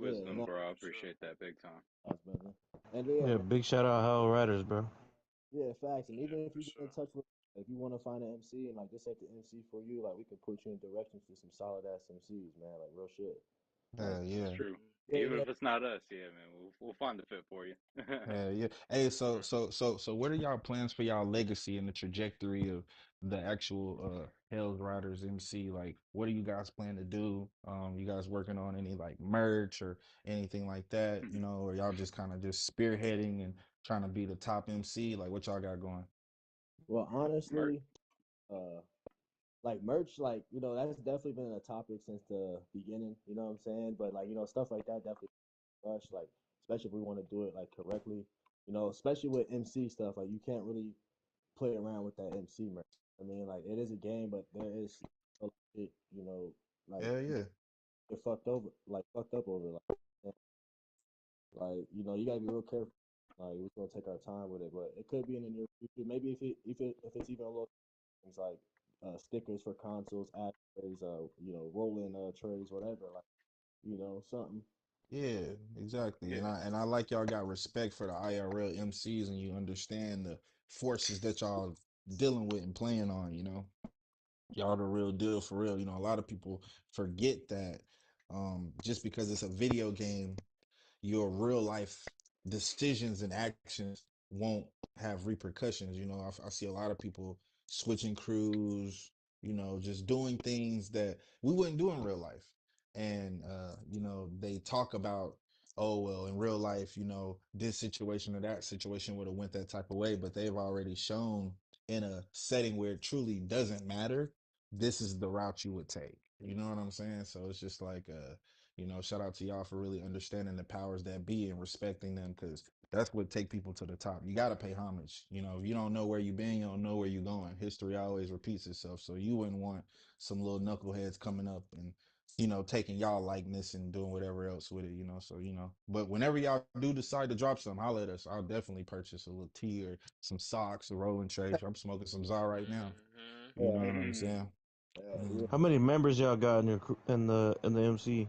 yeah, Wisdom, no, bro. I for sure. appreciate that big time. that's better. And yeah, Yeah, man, big shout out HellRiders, bro. yeah, facts. And Yeah, even if for you get in sure. touch with, if you want to find an MC and like this ain't the MC for you, like we could put you in directions to some solid ass MCs, man. Like real shit. Like Yeah, That's yeah. true. yeah, Even even if it's not us, yeah, man, we'll find the fit for you. Yeah, yeah. Hey, so Mm. so so so what are y'all plans for y'all legacy and the trajectory of the actual Hell's Riders MC? Like, what do you guys plan to do? You guys working on any like merch or anything like that? Or y'all just kind of just spearheading and trying to be the top MC? Like, what y'all got going? well, Merc. honestly, uh, like merch, like that's definitely been a topic since the beginning. You know what I'm saying? But like stuff like that definitely rush. Like especially if we want to do it like correctly. Especially with MC stuff, like you can't really play around with that MC merch. I mean, like it is a game, but there is it, like Yeah, you yeah. can get fucked up over it. You gotta be real careful. Like we're gonna take our time with it, but it could be in the near future. Maybe if it's even a little things like stickers for consoles, add trays, rolling trays, whatever. Like something. Yeah, exactly. Yeah. And I like y'all got respect for the IRL MCs and you understand the forces that y'all dealing with and playing on, y'all the real deal for real. A lot of people forget that just because it's a video game, your real life decisions and actions won't have repercussions. I see a lot of people switching crews, just doing things that we wouldn't do in real life. And, they talk about, oh, well, in real life, this situation or that situation would have went that type of way, but they've already shown in a setting where it truly doesn't matter, this is the route you would take. You know what I'm saying? So it's just like, shout out to y'all for really understanding the powers that be and respecting them, because that's what take people to the top. You got to pay homage. If you don't know where you've been, you don't know where you're going. History always repeats itself. So you wouldn't want some little knuckleheads coming up and taking y'all likeness and doing whatever else with it. So, but whenever y'all do decide to drop some, holler at us. I'll definitely purchase a little tea or some socks or rolling trays. I'm smoking some Czar right now. Hmm. You know Yeah, what I'm Mm. saying? yeah. Mm. How many members y'all got in your in the MC?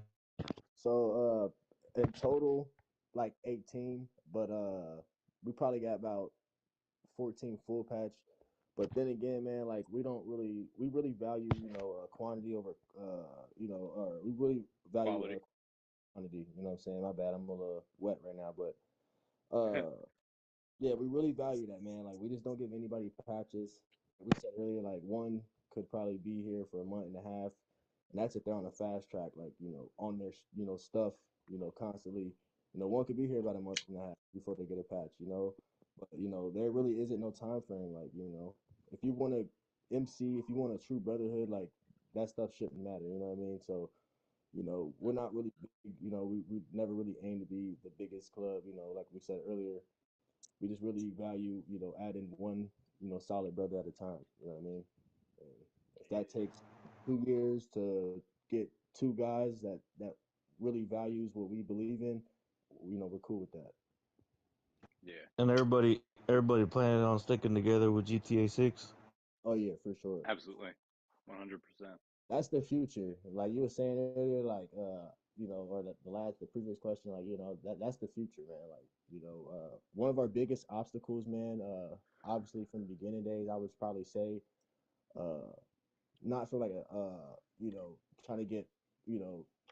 So in total, like 18, but we probably got about 14 full patch. But then again, man, like we really value quantity over or we really value Quality. quantity. You know what I'm saying? My bad, I'm a little wet right now, but yeah, we really value that, man. Like we just don't give anybody patches. Like we said earlier, like one could probably be here for a month and a half, and that's if they're on a fast track, like on their stuff, constantly. One could be here about a month and a half before they get a patch, But there really isn't no time frame. Like if you want to MC, if you want a true brotherhood, like that stuff shouldn't matter. You know what I mean? So we're not really big. We never really aim to be the biggest club. Like we said earlier, we just really value, adding one, solid brother at a time. You know what I mean? And if that takes 2 years to get two guys that really values what we believe in, we're cool with that. Yeah, And everybody planning on sticking together with GTA 6. Oh yeah, for sure. absolutely, 100%. That's the future. Like you were saying earlier, like or the previous question, like that's the future, man. Like one of our biggest obstacles, man. Obviously from the beginning days, I would probably say, uh, not for like a trying to get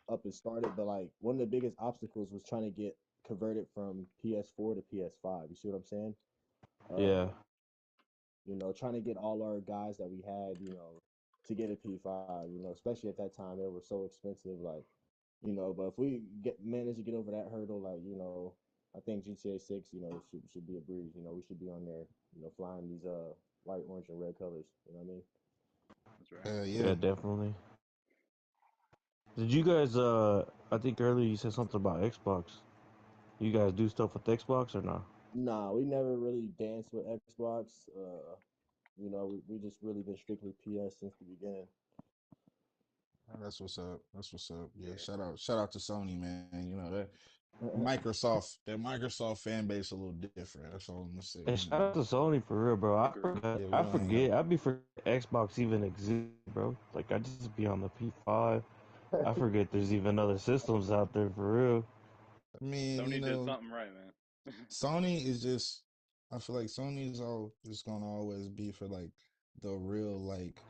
up and started, but like one of the biggest obstacles was trying to get converted from PS4 to PS5. You see what I'm saying? Uh, Yeah. trying to get all our guys that we had, to get a P5, especially at that time they were so expensive, like, but if we get manage to get over that hurdle, like, I think GTA 6, should be a breeze. We should be on there, flying these white, orange, and red colors. You know what I mean? That's right. Yeah, Yeah. definitely. Did you guys I think earlier you said something about Xbox. You guys do stuff with Xbox or not? Nah, we never really danced with Xbox. We just really been strictly PS since the beginning. That's what's up. That's what's up. Yeah, Yeah, shout out to Sony, man. That Microsoft fan base a little different. That's all I'm gonna say. And shout out to Sony for real, bro. agreed. Yeah, we I don't hang out. forget. I be forget Xbox even exists, bro. Like I just be on the P5. I forget there's even other systems out there for real. I mean, Sony did something right, man. Sony is just. I feel like Sony is all just gonna always be for like the real like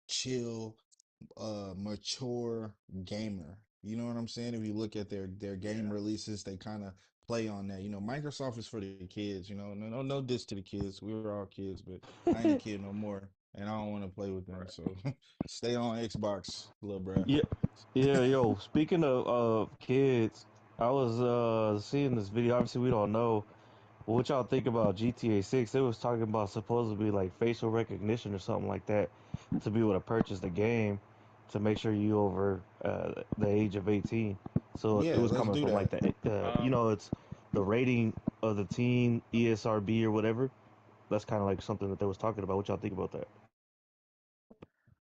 chill, mature gamer. You know what I'm saying? If you look at their game Yeah, releases, they kind of play on that. Microsoft is for the kids. No diss to the kids. We were all kids, but I ain't a kid no more, and I don't want to play with them. right. So stay on Xbox, little bruh. Yeah, yeah, yo. Speaking of kids, I was seeing this video. Obviously, we don't know. What y'all think about GTA 6? They was talking about supposedly like facial recognition or something like that to be able to purchase the game to make sure you over the age of 18. So it Yeah, was let's coming do from like that. Um, it's the rating of the teen ESRB or whatever. That's kind of like something that they was talking about. What y'all think about that?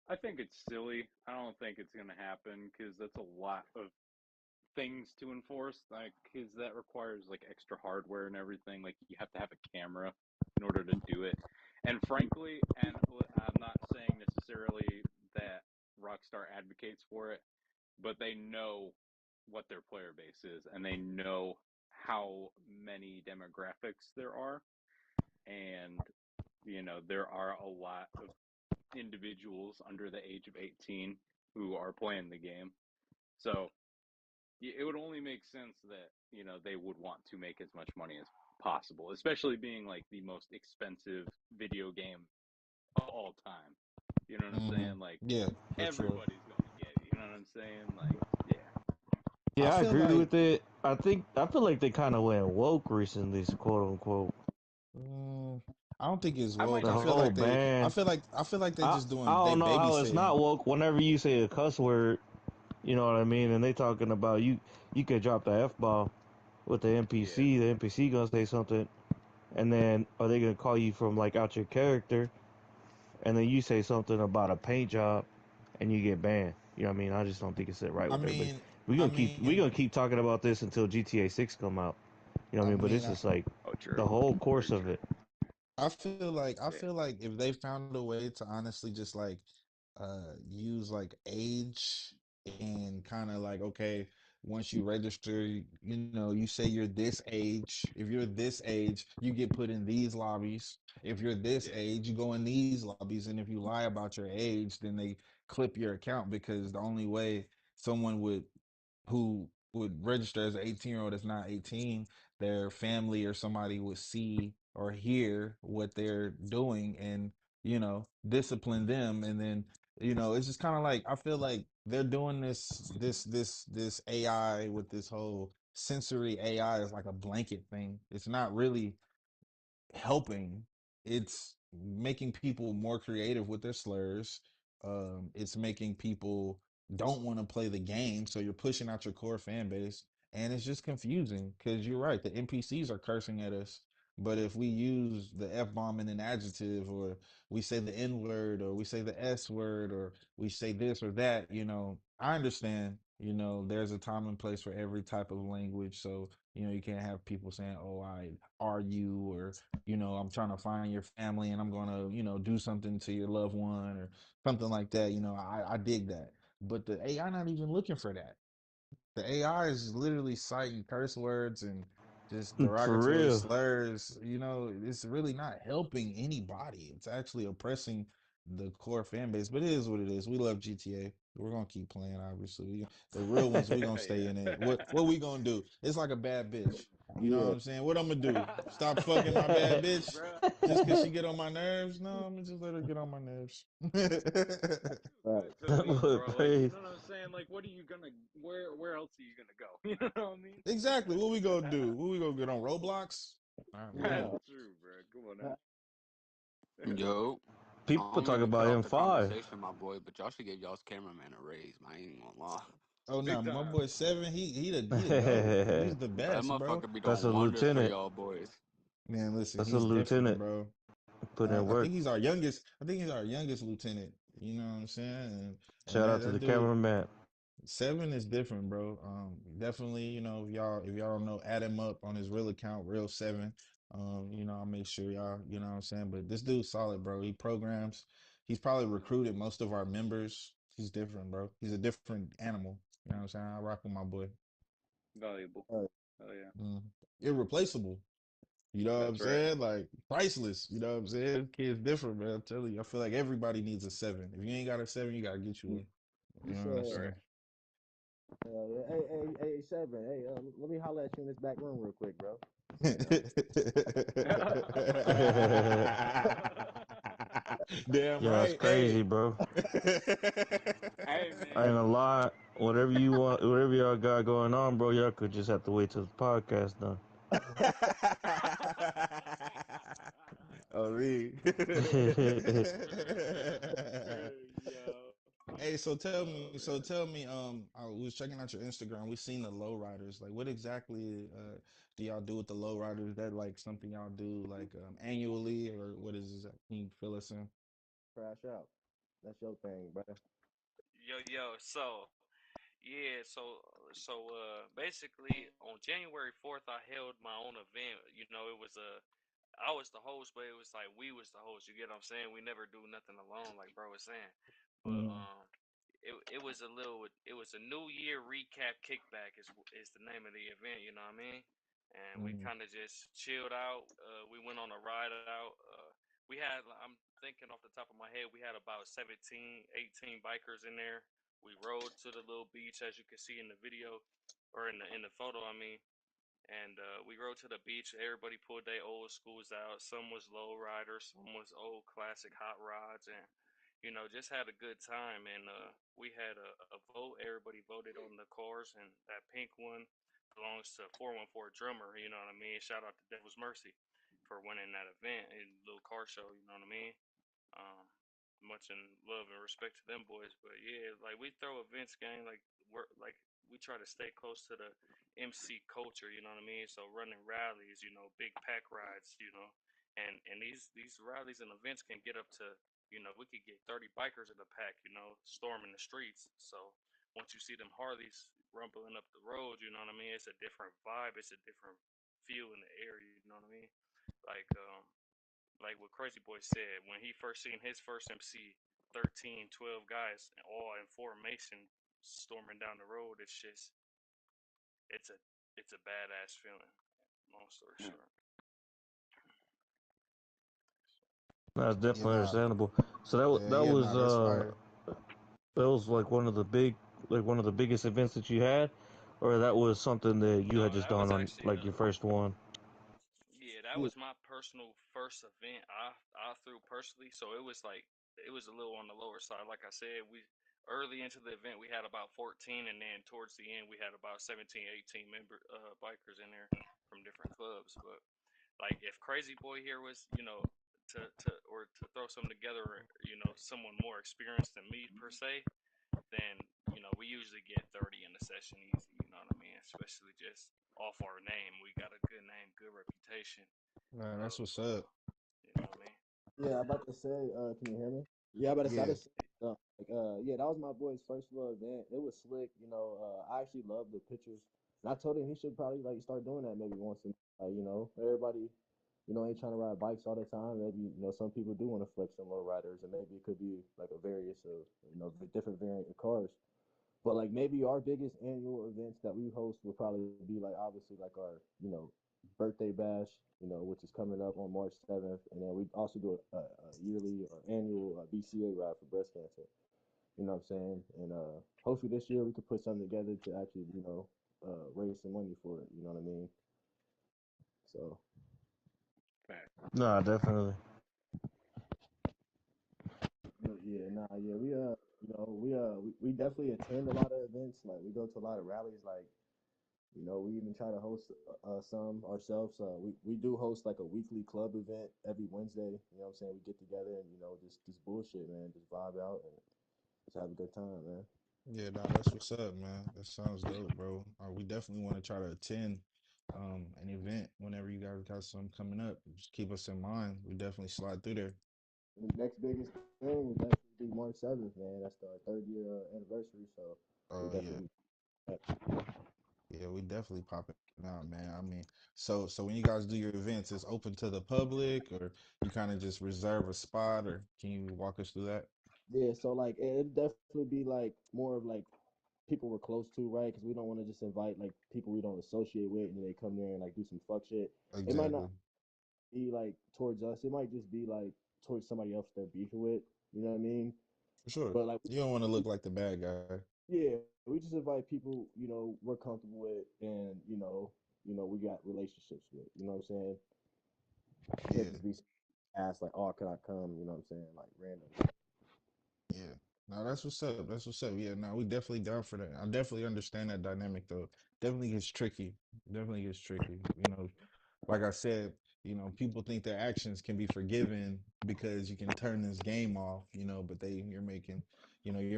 I think it's silly. I don't think it's gonna happen because that's a lot of things to enforce. Like, because that requires like extra hardware and everything. Like, you have to have a camera in order to do it. And frankly, and I'm not saying necessarily that Rockstar advocates for it, but they know what their player base is and they know how many demographics there are. And, there are a lot of individuals under the age of 18 who are playing the game. So it would only make sense that, they would want to make as much money as possible, especially being like the most expensive video game of all time. You know what I'm saying? Like, Yeah, for sure. everybody's going to get it. You know what I'm saying? Like, yeah. I Yeah, I feel agree like with it. I feel like they kind of went woke recently, quote unquote. uh, I don't think it's I woke. might The be whole wrong. ban. I feel like they I just I doing they don't know how it's not babysitting. woke. Whenever you say a cuss word, you know what I mean, and they talking about you could drop the f bomb with the Yeah. NPC. The NPC gonna say something, and then are they gonna call you from like out your character, and then you say something about a paint job, and you get banned. You know what I mean? I just don't think it's it right I with everybody. mean, We I gonna mean, keep talking about this until GTA 6 come out. You know what I I mean? But mean, it's I, just like Oh, the true. whole course Very of true. it. I Yeah. feel like if they found a way to honestly just like use like age and kind of like okay, once you register, you say you're this age. If you're this age, you get put in these lobbies. If you're this Yeah. age, you go in these lobbies. And if you lie about your age, then they clip your account, because the only way someone who would register as an 18-year-old that's not 18, their family or somebody would see or hear what they're doing and, discipline them. And then, it's just kind of like, I feel like they're doing this AI with this whole sensory AI is like a blanket thing. It's not really helping. It's making people more creative with their slurs. It's making people don't want to play the game, so you're pushing out your core fan base, and it's just confusing because you're right. The NPCs are cursing at us, but if we use the F bomb in an adjective, or we say the N word, or we say the S word, or we say this or that, I understand. There's a time and place for every type of language, so you can't have people saying, "Oh, I are you," or I'm trying to find your family and I'm going to, do something to your loved one or something like that. I dig that. But the AI not even looking for that. The AI is literally citing curse words and just For derogatory real. slurs. It's really not helping anybody. It's actually oppressing the core fan base. But it is what it is. We love GTA. We're gonna keep playing. Obviously, the real ones. We gonna stay Yeah. in it. What we gonna do? It's like a bad bitch. You know what Yeah, I'm saying? What I'm gonna do? Stop fucking my bad bitch Bruh. just cause she get on my nerves? No, I'm gonna just let her get on my nerves. right. To That me, was bro, like, you crazy. know what I'm saying? Like, what are you gonna, where else are you gonna go? You know what I mean? Exactly. What we gonna do? What we gonna get on Roblox? That's No, true, bro. Come on no, now. Yo, I People don't talk mean to cut about off the M5. conversation, my boy, but y'all should give y'all's cameraman a raise, man. I ain't gonna lie. Oh no, Big my time. boy Seven, he the goat. He's That's the That best, bro. motherfucker be a doing wonders for lieutenant. y'all boys. Man, listen, That's a he's different, lieutenant. bro. Put in I work. think he's our youngest. I think he's our youngest lieutenant. You know what I'm saying? And Shout that out to that the dude cameraman. Seven is different, bro. Definitely, if y'all don't know, add him up on his real account, real Seven. I'll make sure y'all, you know what I'm saying. But this dude's solid, bro. He programs. He's probably recruited most of our members. He's different, bro. He's a different animal. You know what I'm saying? I rock with my boy. Valuable. right. Oh yeah. Irreplaceable. You know what I'm That's right. saying? Like priceless. You know what I'm saying? Kid's different, man. I'm telling you. I feel like everybody needs a Seven. If you ain't got a Seven, you gotta get you You, one. you You know what I'm That's said, right. saying? yeah. Hey, Seven. Hey, let me holler at you in this back room real quick, bro. You know. Damn Yo, it's right. crazy, Hey. bro. Hey I ain't man. gonna lie. Whatever you want, whatever y'all got going on, bro, y'all could just have to wait till the podcast done. Oh, me. Yo. Hey, so tell Oh me, man. I was checking out your Instagram. We seen the low riders. Like, what exactly do y'all do with the low riders? Is that like something y'all do like annually, or what is that? Can you fill us in? Crash out. That's your thing, brother. Yo, so yeah, basically on January 4th I held my own event. It was I was the host, but it was like we was the host. You get what I'm saying? We never do nothing alone, like bro was saying. But Mm-hmm. it was it was a New Year recap kickback is the name of the event. You know what I mean? And we Mm-hmm. kind of just chilled out. We went on a ride out. We had, I'm thinking off the top of my head, we had about 17, 18 bikers in there. We rode to the little beach, as you can see in the video, or in the photo. I mean, and we rode to the beach. Everybody pulled their old schools out. Some was low riders, some was old classic hot rods, and just had a good time. And we had a vote. Everybody voted on the cars, and that pink one belongs to 414 Drummer. You know what I mean? Shout out to Devil's Mercy for winning that event and little car show. You know what I mean? Um, much in love and respect to them boys, but yeah, like we throw events, gang. Like we try to stay close to the MC culture. You know what I mean? So running rallies, big pack rides, and these rallies and events can get up to, we could get 30 bikers in the pack, storming the streets. So once you see them Harleys rumbling up the road, you know what I mean? It's a different vibe. It's a different feel in the air. You know what I mean? Like like what Crazy Boy said, when he first seen his first MC, 13, 12 guys, all in formation storming down the road, it's just, it's a badass feeling. Long story short. That's Yeah, definitely nah, understandable. So yeah, yeah, nah, that's fire. that was like one of the biggest events that you had, or that was something that you had No, just that done was on actually like your first one. yeah, that Yeah, was my personal first event I threw personally. So it was like it was a little on the lower side. Like I said, we early into the event we had about 14, and then towards the end we had about 17, 18 bikers in there from different clubs. But like if Crazy Boy here was, to throw something together, someone more experienced than me per se, then we usually get 30 in the session easy. You know what I mean? Especially just off our name, we got a good name, good reputation. Nah, that's Of what's up. you know what I mean? yeah. I'm about to say, can you hear me? Yeah, I'm about to say, I Yeah, just, yeah, that was my boy's first little event. It was slick, I actually love the pictures, and I told him he should probably like start doing that maybe once in, everybody, ain't trying to ride bikes all the time. Maybe some people do want to flex some low riders, and maybe it could be like a various of the different variant of cars. But like maybe our biggest annual events that we host will probably be like obviously like our birthday bash, which is coming up on March 7th, and then we also do a yearly or annual BCA ride for breast cancer. You know what I'm saying? And hopefully this year we could put something together to actually raise some money for it. You know what I mean? So Fact. No, definitely. but yeah, nah, yeah, we definitely attend a lot of events. Like we go to a lot of rallies. Like we even try to host some ourselves. We do host like a weekly club event every Wednesday. You know what I'm saying? We get together and just bullshit, man. Just vibe out and just have a good time, man. yeah, nah, that's what's up, man. That sounds dope, bro. We definitely want to try to attend an event whenever you guys got something coming up. Just keep us in mind. We definitely slide through there. And the next biggest thing will definitely be March 7th, man. That's the third year anniversary, so we Oh yeah. definitely. Yeah, we definitely popping out, man. I mean, so when you guys do your events, it's open to the public, or you kind of just reserve a spot, or can you walk us through that? Yeah, so like it'd definitely be like more of like people we're close to, right? Because we don't want to just invite like people we don't associate with and they come there and like do some fuck shit. It might not Exactly. be like towards us. It might just be like towards somebody else they're beefing with. You know what I mean? For sure. But like, You don't want to look like the bad guy. yeah, we just invite people we're comfortable with, and we got relationships with. You know what I'm saying? Can't Yeah. just be asked like, oh, can I come? You know what I'm saying? Like random. Yeah. No, that's what's up. That's what's up. Yeah, no, we definitely down for that. I definitely understand that dynamic though. Definitely gets tricky. Definitely gets tricky. Like I said, people think their actions can be forgiven because you can turn this game off, but you're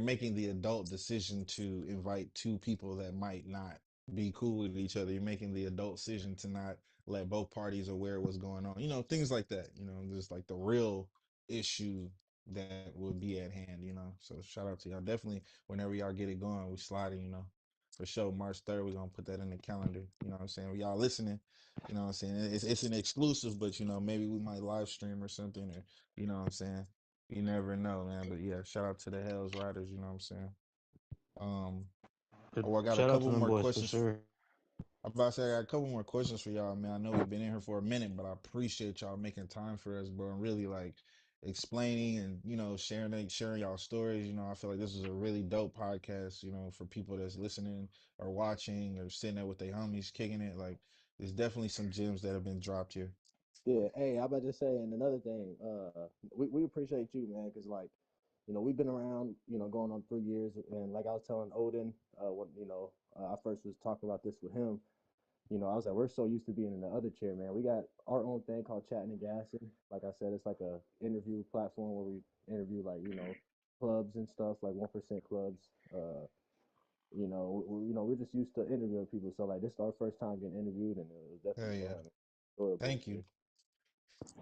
making the adult decision to invite two people that might not be cool with each other. You're making the adult decision to not let both parties aware of what's going on. Things like that, just like the real issue that would be at hand. So shout out to y'all. Definitely whenever y'all get it going, we sliding. For sure. March 3rd, we're gonna put that in the calendar. You know what I'm saying? We y'all listening, what I'm saying? It's an exclusive, but maybe we might live stream or something, or what I'm saying? You never know, man. But yeah, shout out to the Hells Riders, you know what I'm saying? Um oh, I got a Shout out to couple them more boys for questions. sure. I'm about to say I got a couple more questions for y'all, man. I know we've been in here for a minute, but I appreciate y'all making time for us, bro, and really like explaining and sharing y'all stories. I feel like this is a really dope podcast, for people that's listening or watching or sitting there with their homies kicking it. Like there's definitely some gems that have been dropped here. Yeah, hey, I about to say, and another thing, we appreciate you, man, because like, we've been around, going on 3 years, and like I was telling Odin, when I first was talking about this with him, I was like, we're so used to being in the other chair, man. We got our own thing called Chatting and Gassing. Like I said, it's like a interview platform where we interview like clubs and stuff, like 1% clubs. We're just used to interviewing people, so like this is our first time getting interviewed, and it was Hell definitely yeah. fun, enjoyable and Thank you. shit.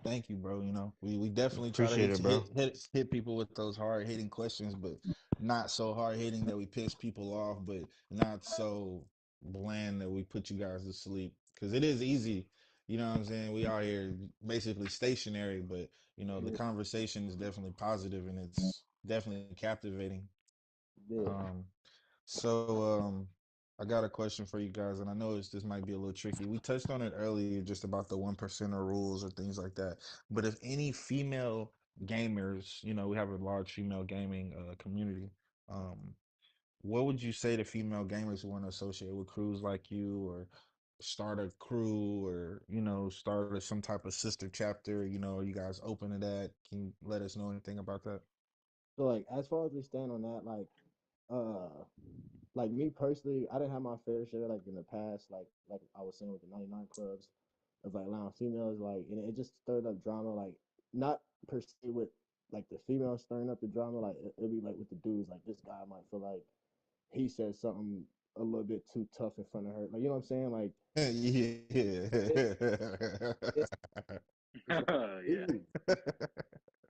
Thank you, bro. We definitely try to Appreciate hit it, bro. hit people with those hard hitting questions, but not so hard hitting that we piss people off, but not so bland that we put you guys to sleep. Because it is easy, you know what I'm saying? We out here basically stationary, but the Yeah, conversation is definitely positive and it's definitely captivating. yeah. Um, so I got a question for you guys, and I know this might be a little tricky. We touched on it earlier, just about the 1% rules or things like that. But if any female gamers, we have a large female gaming community. Um, what would you say to female gamers who want to associate with crews like you, or start a crew, or start some type of sister chapter? Are you guys open to that? Can you let us know anything about that? So like as far as we stand on that, uh like me personally, I didn't have my fair share like in the past, like I was saying with the 99 clubs of like allowing females, like, and it just stirred up drama, like not per se with like the females stirring up the drama, like it'll be like with the dudes, like this guy might feel like he said something a little bit too tough in front of her, like you know what I'm saying, like it, it it's like Yeah. dude,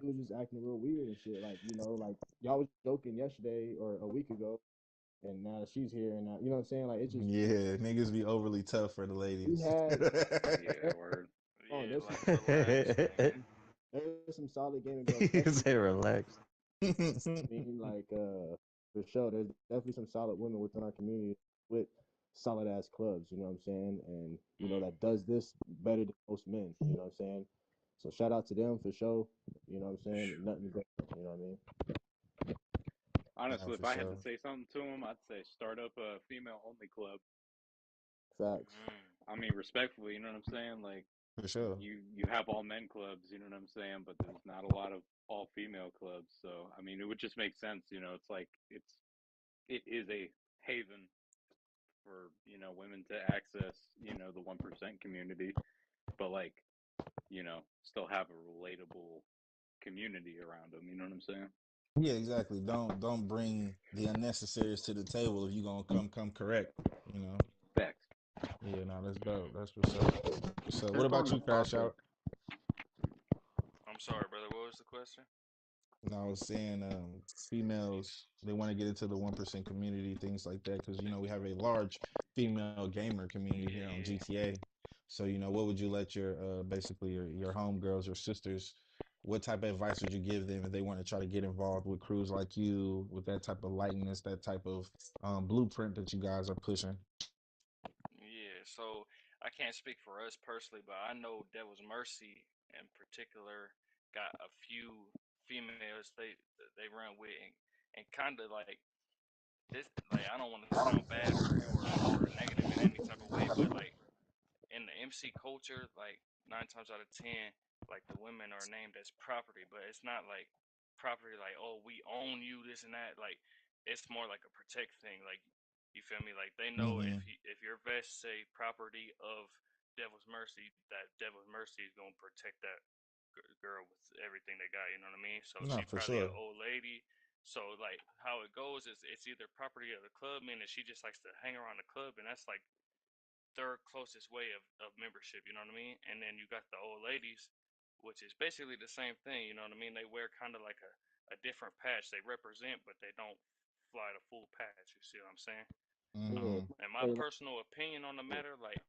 he was just acting real weird and shit, like like y'all was joking yesterday or a week ago, and now she's here, and now you know what I'm saying, like it's just Yeah, niggas be overly tough for the we ladies. had Yeah. Word. oh, Yeah, like relax, nigga. there's some solid gaming girls, You definitely. say relax. I mean, like for sure, there's definitely some solid women within our community with solid ass clubs. You know what I'm saying? And Mm. that does this better than most men. You know what I'm saying? So shout out to them for sure. You know what I'm saying? Nothing but you know what I mean? Nah, Honestly, for if I had to sure. say something to him, I'd say start up a female only club. Facts. Mm. I mean, respectfully, you know what I'm saying? Like For sure. you have all men clubs, you know what I'm saying? But there's not a lot of all female clubs. So I mean, it would just make sense. It's like it is a haven for women to access the 1% community, but like still have a relatable community around them. You know what I'm saying? Yeah, exactly. Don't bring the unnecessaries to the table if you gonna come correct, you know. Facts. Yeah, no, that's dope. That's what's up. So what Just on about the you, Crash topic. Out? I'm sorry, brother. What was the question? No, I was saying females, they want to get into the 1% community, things like that, because we have a large female gamer community here Yeah, on yeah. GTA. So, what would you let your basically your homegirls or sisters, what type of advice would you give them if they want to try to get involved with crews like you, with that type of lightness, that type of blueprint that you guys are pushing? Yeah, so I can't speak for us personally, but I know Devil's Mercy in particular got a few females they run with, and kind of like this, like I don't want to sound bad or negative in any type of way, but like in the MC culture, like 9 times out of 10, like the women are named as property, but it's not like property like, oh, we own you, this and that. Like it's more like a protect thing. Like you feel me? Like they know Mm-hmm. if your vest say property of Devil's Mercy, that Devil's Mercy is gonna protect that girl with everything they got. You know what I mean? So No, she for probably an sure. old lady. So like how it goes is it's either property of the club, meaning she just likes to hang around the club, and that's like third closest way of membership, you know what I mean? And then you got the old ladies, which is basically the same thing, you know what I mean? They wear kind of like a different patch. They represent, but they don't fly the full patch. You see what I'm saying? Yeah. Mm-hmm. And my Say like, personal opinion on the yeah. matter, like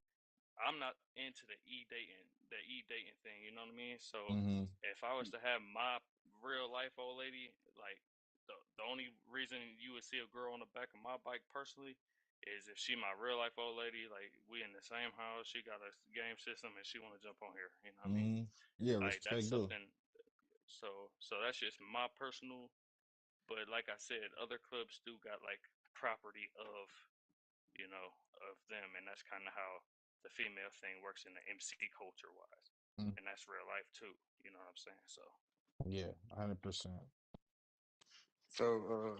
I'm not into the e dating thing. You know what I mean? So Mm-hmm. if I was to have my real life old lady, like the only reason you would see a girl on the back of my bike personally is if she my real life old lady. Like we in the same house, she got a game system, and she want to jump on here. You know what I mean? Mm-hmm. Yeah, Like that's respect due. something. So that's just my personal. But like I said, other clubs do got like property you know, of them, and that's kind of how the female thing works in the MC culture wise, Mm. and that's real life too. You know what I'm saying? So Yeah, 100%. So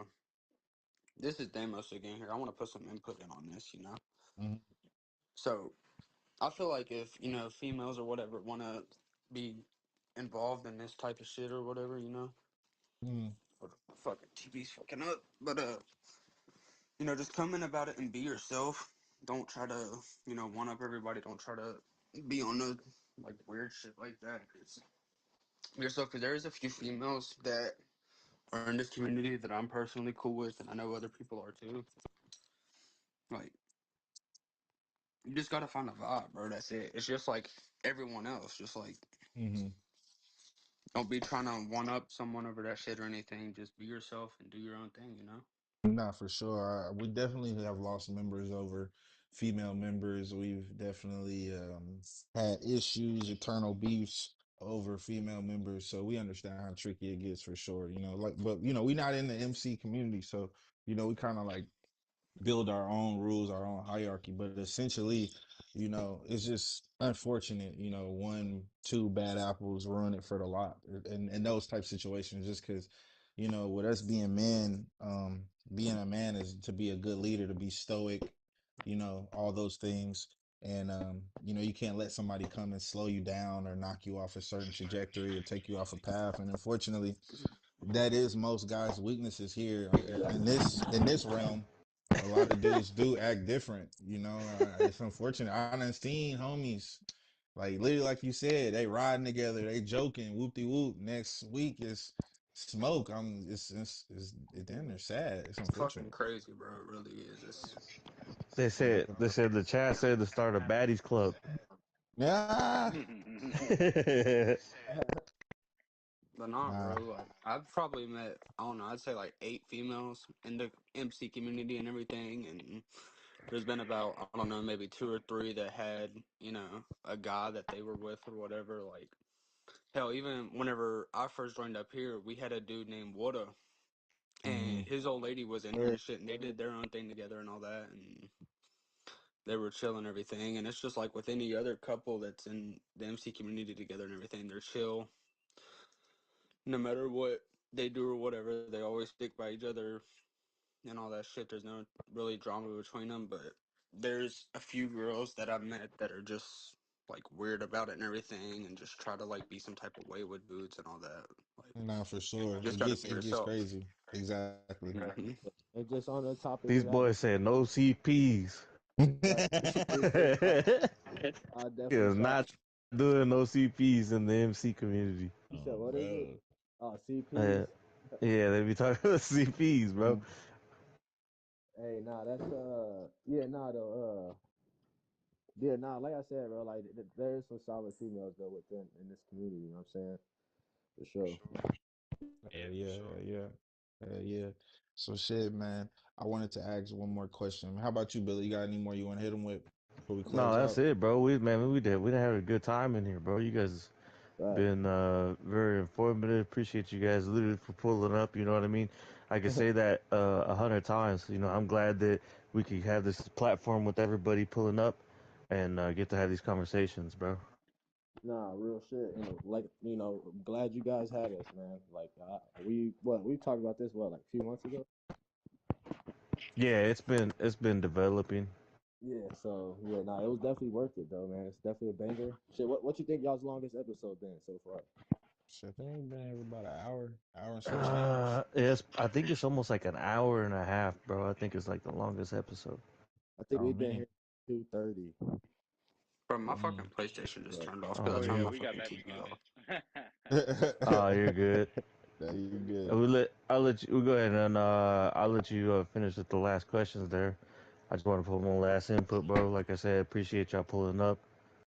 this is Damos again here. I want to put some input in on this. Mm-hmm. So I feel like if females or whatever want to be involved in this type of shit or whatever. Mm-hmm. Or the fucking TV's fucking up, but just come in about it and be yourself. Don't try to one up everybody. Don't try to be on the like weird shit like that. It's yourself, because there is a few females that are in this community that I'm personally cool with, and I know other people are too. Like, you just gotta find a vibe, bro. That's it. It's just like everyone else. Just like, Mm-hmm. don't be trying to one up someone over that shit or anything. Just be yourself and do your own thing. Nah, for sure. We definitely have lost members over female members. We've definitely had issues, eternal beefs over female members. So we understand how tricky it gets for sure. Like, but we not in the MC community, so we kind of like build our own rules, our own hierarchy. But essentially, it's just unfortunate, one, two bad apples ruin it for the lot and those type situations, just because, with us being men, being a man is to be a good leader, to be stoic, all those things. And you can't let somebody come and slow you down or knock you off a certain trajectory or take you off a path. And unfortunately, that is most guys' weaknesses here in this realm. A lot of dudes do act different. It's unfortunate. I done seen homies like literally, like you said, they riding together, they joking, whoop de whoop. Next week is smoke. Then they're sad. It's It's fucking unfortunate. crazy, bro. It really is. They said the chat said to start a baddies club. Yeah. But not, Nah. bro. Like I've probably met, I don't know, I'd say like 8 females in the MC community and everything, and there's been about, I don't know, maybe 2 or 3 that had, a guy that they were with or whatever. Like hell, even whenever I first joined up here, we had a dude named Wada, and Mm, his old lady was in here and shit, and they did their own thing together and all that, and they were chill and everything. And it's just like with any other couple that's in the MC community together and everything, they're chill no matter what they do or whatever. They always stick by each other and all that shit. There's no really drama between them, but there's a few girls that I've met that are just like weird about it and everything, and just try to like be some type of way with dudes and all that. Like, nah, for sure. just It gotta gets be it gets yourself. crazy. Exactly. Hmm. And just on the topic These of that, boys said no CPs. right? He Appreciate I definitely is got. not doing no CPs in the MC community. You said Oh, what is it? bro. Oh, Uh, CPs. yeah, they be talking about CPs, bro. Hey, nah, that's yeah, nah, though, yeah, nah, like I said, bro, like there's some solid females though within in this community. You know what I'm saying? For For sure. sure. Yeah, For yeah, sure. yeah, yeah. So shit, man. I wanted to ask one more question. How about you, Billy? You got any more you want to hit them with before we No, close that's out? it, bro. We did have a good time in here, bro. You guys Facts. been very informative. Appreciate you guys literally for pulling up. You know what I mean? I could say that 100 times. I'm glad that we could have this platform with everybody pulling up and get to have these conversations, bro. Nah, real shit. And like, I'm glad you guys had us, man. Like, we talked about this like a few months ago. Yeah, it's been developing. Yeah, so yeah, nah, it was definitely worth it though, man. It's definitely a banger. Shit, what you think y'all's longest episode been so far? Shit, I think we've been here about an hour and some change. I think it's almost like an hour and a half, bro. I think it's like the longest episode. I think Oh we've been man. here 2:30. Bro, my fucking Mm. PlayStation just Yeah. turned off because Oh, I Oh turned yeah, you, my we got fucking that TV together. off. oh, you're good. No, you good. I'll let you we'll go ahead and I'll let you finish with the last questions there. I just want to put one last input, bro. Like I said, appreciate y'all pulling up.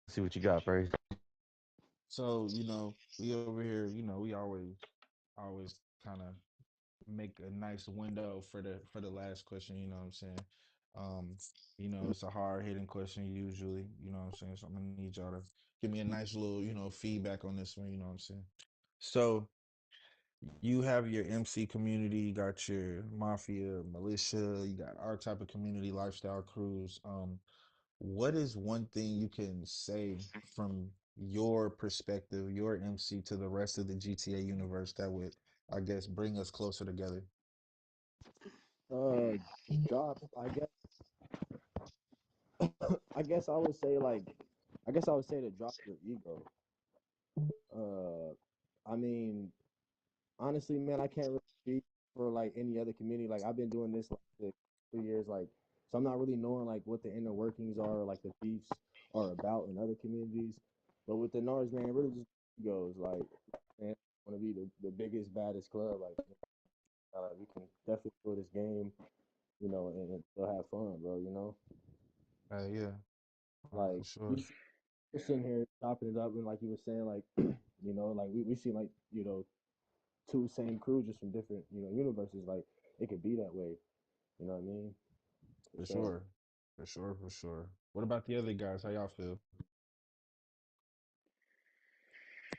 See what you got, Bray. So, we over here, we always kind of make a nice window for the last question, you know what I'm saying? Um, it's a hard hitting question usually, you know what I'm saying? So I'm gonna need y'all to give me a nice little, feedback on this one, you know what I'm saying? So you have your MC community, you got your mafia, militia, you got our type of community, lifestyle crews. What is one thing you can say from your perspective, your MC to the rest of the GTA universe that would, I guess, bring us closer together? Uh, Hmm. drop. I guess I would say to drop your ego. Uh, I mean, honestly, man, I can't really speak for like any other community. Like I've been doing this like for 2 years, like so I'm not really knowing like what the inner workings are, like the beefs are about in other communities. But with the NARS, man, it really just goes like, man, want to be the biggest, baddest club. Like, we can definitely do this game, and still have fun, bro. Yeah, for Like sure. we're sitting here chopping it up, and like you were saying, like like we see like two same crews just from different universes. Like it could be that way. You know what I mean? For For sure. sure. For sure, for sure. What about the other guys? How y'all feel?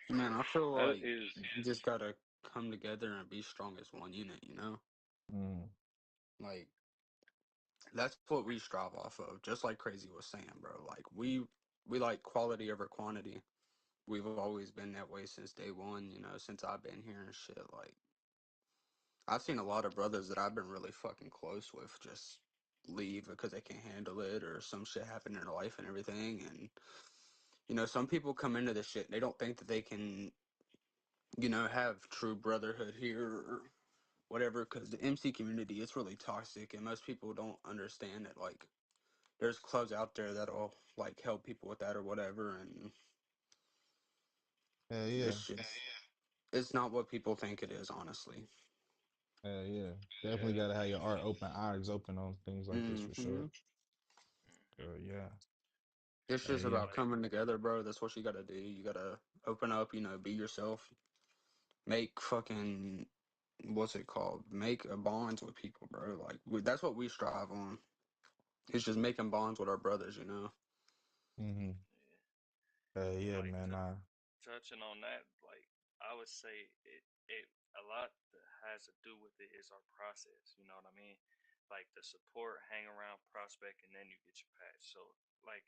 Man, I feel That like is, you just gotta come together and be strong as one unit, you know? Mm. Like that's what we strive off of, just like Crazy was saying, bro. Like we like quality over quantity. We've always been that way since day one, you know, since I've been here and shit. Like I've seen a lot of brothers that I've been really fucking close with just leave because they can't handle it or some shit happen in their life and everything. And you know, some people come into this shit and they don't think that they can, you know, have true brotherhood here or whatever. Because the MC community is really toxic, and most people don't understand it. Like, there's clubs out there that'll like help people with that or whatever, and Hell yeah. it's just it's not what people think it is, honestly. Hell yeah. Definitely Yeah. gotta have your art open, eyes open on things like this for Hmm. sure. Yeah. It's just Yeah. about coming together, bro. That's what you gotta do. You gotta open up, you know, be yourself, make fucking what's it called? Make a bonds with people, bro. Like that's what we strive on. It's just making bonds with our brothers, you know. Mm-hmm. Yeah. And Yeah, like man. Nah. touching on that, like I would say it a lot that has to do with it is our process. You know what I mean? Like the support, hang around, prospect, and then you get your patch. So like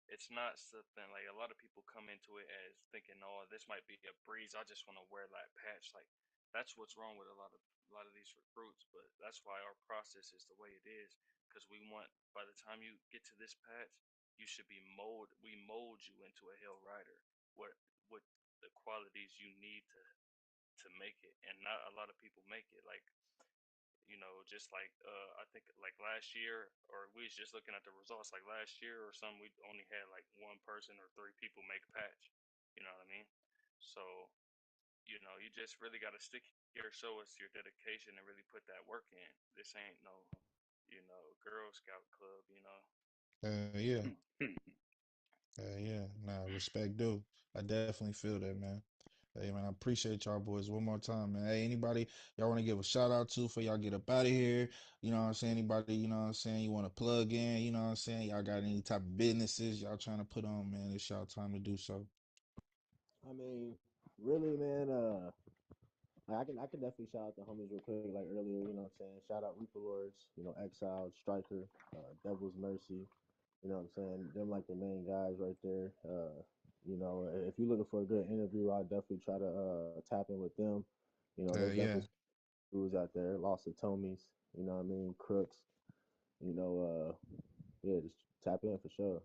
it's not something like a lot of people come into it as thinking, oh, this might be a breeze. I just want to wear that patch. Like that's what's wrong with a lot of these recruits. But that's why our process is the way it is because we want by the time you get to this patch, you should be mold. We mold you into a Hell Rider. What with the qualities you need to make it, and not a lot of people make it. Like just like I think like last year, or we was just looking at the results. Like last year or something, we only had like one person or three people make patch. You know what I mean? So you just really got to stick here, show us your dedication, and really put that work in. This ain't no Girl Scout club. Yeah. Yeah. Nah, respect due. I definitely feel that, man. Hey man, I appreciate y'all boys one more time, man. Hey, anybody y'all want to give a shout out to for y'all get up out of here? You know what I'm saying? Anybody, you know what I'm saying, you want to plug in, you know what I'm saying? Y'all got any type of businesses y'all trying to put on, man? It's y'all time to do so. I mean, really, man. I can definitely shout out the homies real quick, like earlier. You know what I'm saying? Shout out Reaper Lords. Exiled Striker, Devil's Mercy. You know what I'm saying? Them like the main guys right there. If you're looking for a good interview, I'll definitely try to tap in with them. There's definitely Yeah. some crews out there. Lost of Tomies. You know what I mean? Crooks. You know, yeah, just tap in for sure.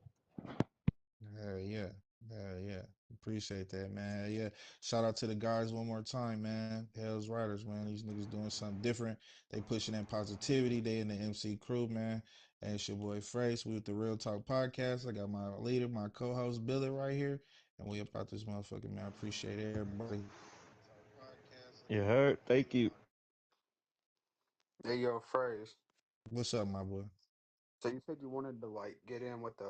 Hell yeah. Hell yeah. Appreciate that, man. Yeah. Shout out to the guys one more time, man. Hell's Riders, man. These niggas doing something different. They pushing that positivity. They in the MC crew, man. And it's your boy Frace. We with the Real Talk Podcast. I got my leader, my co-host Billy right here. And we about this motherfucker, man. I appreciate everybody. You heard? Thank you. Hey, yo, phrase. What's up, my boy? So you said you wanted to like get in with the